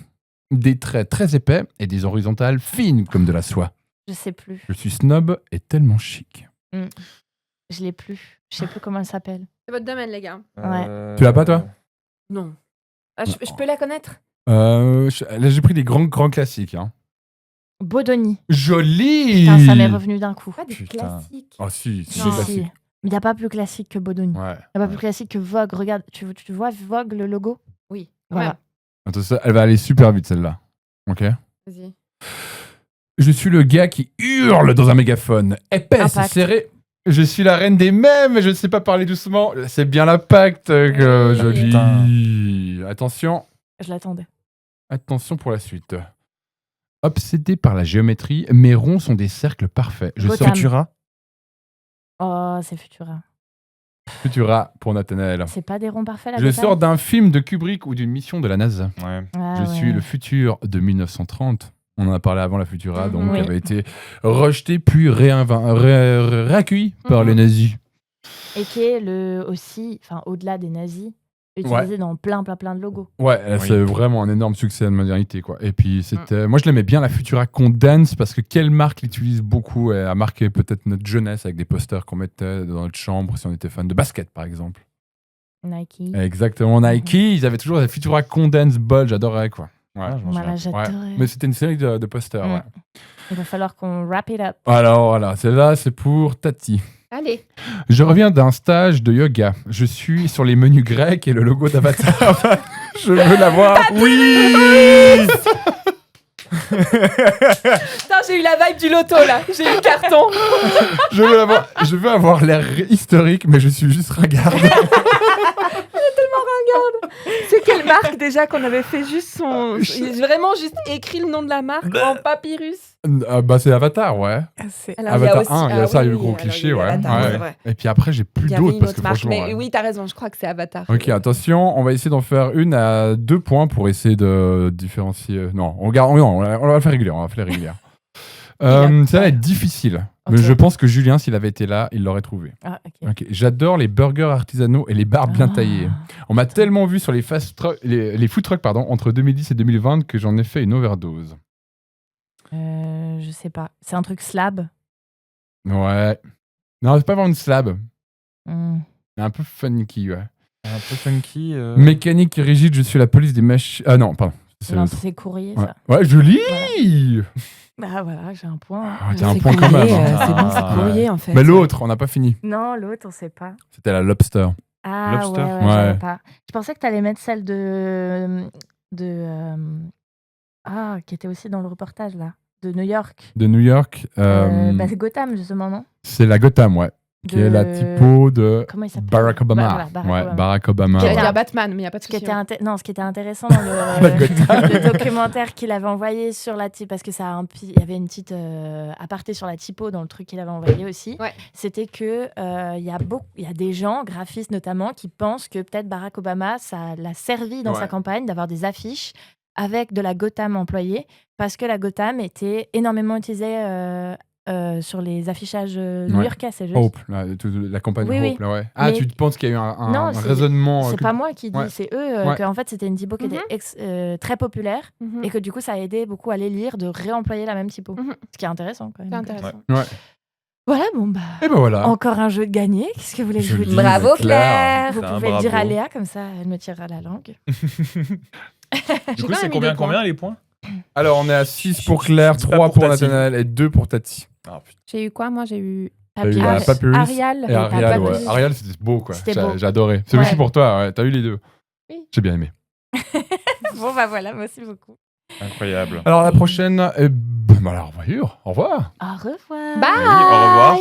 Des traits très épais et des horizontales fines comme de la soie. Je sais plus. Je suis snob et tellement chic. Je l'ai plus. Je sais plus comment elle s'appelle. C'est votre domaine, les gars. Tu l'as pas, toi Non. Ah, je peux la connaître? Là, j'ai pris des grands classiques. Hein. Bodoni. Joli Putain, ça m'est revenu d'un coup. Pas des Putain. classiques. Oh si, c'est Si, des si. classiques. Mais il n'y a pas plus classique que Bodoni. Il Ouais. n'y a pas plus classique que Vogue. Regarde, tu vois Vogue, le logo? Oui. Voilà. Ouais. Attends, elle va aller super vite, celle-là. Ok. Vas-y. Je suis le gars qui hurle dans un mégaphone. Épaisse et Impact. serrée. Je suis la reine des mèmes et je ne sais pas parler doucement. C'est bien l'impact que je dis. Attention. Je l'attendais. Attention pour la suite. Obsédé par la géométrie, mes ronds sont des cercles parfaits. Je Gotham. sors Futura. Oh, c'est Futura. Futura pour Nathanaël. C'est pas des ronds parfaits, la Je Gotham? sors d'un film de Kubrick ou d'une mission de la NASA. Ouais. Ah, Je ouais. suis le futur de 1930. On en a parlé avant la Futura, donc Oui. elle avait été rejetée puis réaccueillie par les nazis. Et qui est aussi, enfin, au-delà des nazis, utilisé dans plein de logos. Ouais, Oui. c'est vraiment un énorme succès de modernité, quoi. Et puis c'était, moi je l'aimais bien la Futura Condense parce que quelle marque l'utilise beaucoup et a marqué peut-être notre jeunesse avec des posters qu'on mettait dans notre chambre si on était fan de basket, par exemple. Nike. Exactement, Nike, ils avaient toujours la Futura Condense Ball, j'adorais, quoi. Ouais. Ah, je m'en Voilà, souviens. j'adorais. Mais c'était une série de posters. Mm. Ouais. Il va falloir qu'on wrap it up. Alors voilà, celle-là c'est pour Tati. Allez. Je reviens d'un stage de yoga. Je suis sur les menus grecs et le logo d'Avatar. Je veux l'avoir. Oui. Putain, j'ai eu la vibe du loto là. J'ai eu le carton. Je veux l'avoir. Je veux avoir l'air historique, mais je suis juste ringarde. C'est quelle marque déjà qu'on avait fait juste son. Vraiment juste écrit le nom de la marque en papyrus. Bah c'est Avatar, ouais. Alors, Avatar 1, il y a ça, il y a eu le gros cliché, ouais. Avatar, Ouais. c'est vrai. Et puis après, j'ai plus Il y avait d'autres une parce que autre marque, franchement. mais ouais. oui, t'as raison, je crois que c'est Avatar. Ok, attention, on va essayer d'en faire une à 2 points pour essayer de différencier. Non, on va le faire régulière. On va faire régulière. Ça va être difficile. Ok. Mais je pense que Julien, s'il avait été là, il l'aurait trouvé. Ah, ok. Ok, j'adore les burgers artisanaux et les bars bien Ah. taillés. On m'a tellement vu sur les food trucks entre 2010 et 2020 que j'en ai fait une overdose. Je sais pas. C'est un truc slab. Ouais. Non, c'est pas vraiment une slab. Hmm. C'est un peu funky, ouais. Un peu funky. Mécanique rigide, je suis la police des machines. Ah non, pardon. C'est Non, l'autre. c'est courrier, Ouais. ça. Ouais, joli. Bah voilà, j'ai un point. Ah, t'as un point quand même. hein. C'est bon, c'est Ah. courrier en fait. Mais l'autre, on n'a pas fini. Non, l'autre, on sait pas. C'était la lobster. Ah Lobster. ouais, Ouais. j'avais pas. Je pensais que t'allais mettre celle qui était aussi dans le reportage là, de New York. De New York. Bah, c'est Gotham justement, non? C'est la Gotham, ouais. Qui est la typo de Comment il s'appelle Barack Obama. Voilà, Barack Ouais, Obama. Barack Obama. J'allais Ouais. dire Batman, mais il n'y a pas de Ce qui souci. était non, ce qui était intéressant dans le documentaire qu'il avait envoyé sur la typo, parce que ça a il y avait une petite aparté sur la typo dans le truc qu'il avait envoyé aussi, Ouais. c'était que il y a des gens, graphistes notamment, qui pensent que peut-être Barack Obama, ça l'a servi dans Ouais. sa campagne d'avoir des affiches avec de la Gotham employée, parce que la Gotham était énormément utilisée sur les affichages new-yorkais, c'est juste. Hope, la campagne Oui, oui. Hope. Là, ouais. Ah, Mais- tu penses qu'il y a eu un Non, c'est- raisonnement. C'est pas moi qui dis, Ouais. c'est eux, Ouais. qu'en fait c'était une typo qui Mhm. était très populaire Mhm. et que du coup ça a aidé beaucoup à les lire de réemployer la même typo. Mhm. Ce qui est intéressant quand même. C'est intéressant. Ouais. Voilà, bon bah. Et ben voilà. Encore un jeu de gagné. Qu'est-ce que vous voulez que je vous Joli, dise Bravo Claire. Claire. Vous Putain, pouvez le dire à bravo. Léa, comme ça elle me tirera la langue. Du J'ai coup, quand c'est même mis 2 points. combien les points? Alors, on est à 6 pour Claire, Je dis pas 3 pour pour Tati. Nathanaël et 2 pour Tati. Ah, putain. J'ai eu quoi moi? J'ai eu T'as eu la Papyrus. Papyrus Arial. et Arial. Papyrus. Ouais. Arial, c'était beau, quoi. C'était beau. J'ai adoré. C'est Ouais. aussi pour toi, ouais. T'as eu les deux. Oui. J'ai bien aimé. Bon bah voilà, merci beaucoup. Incroyable. Alors, la prochaine, bah, alors, voyure. Au revoir. Au revoir. Bye. Oui, au revoir.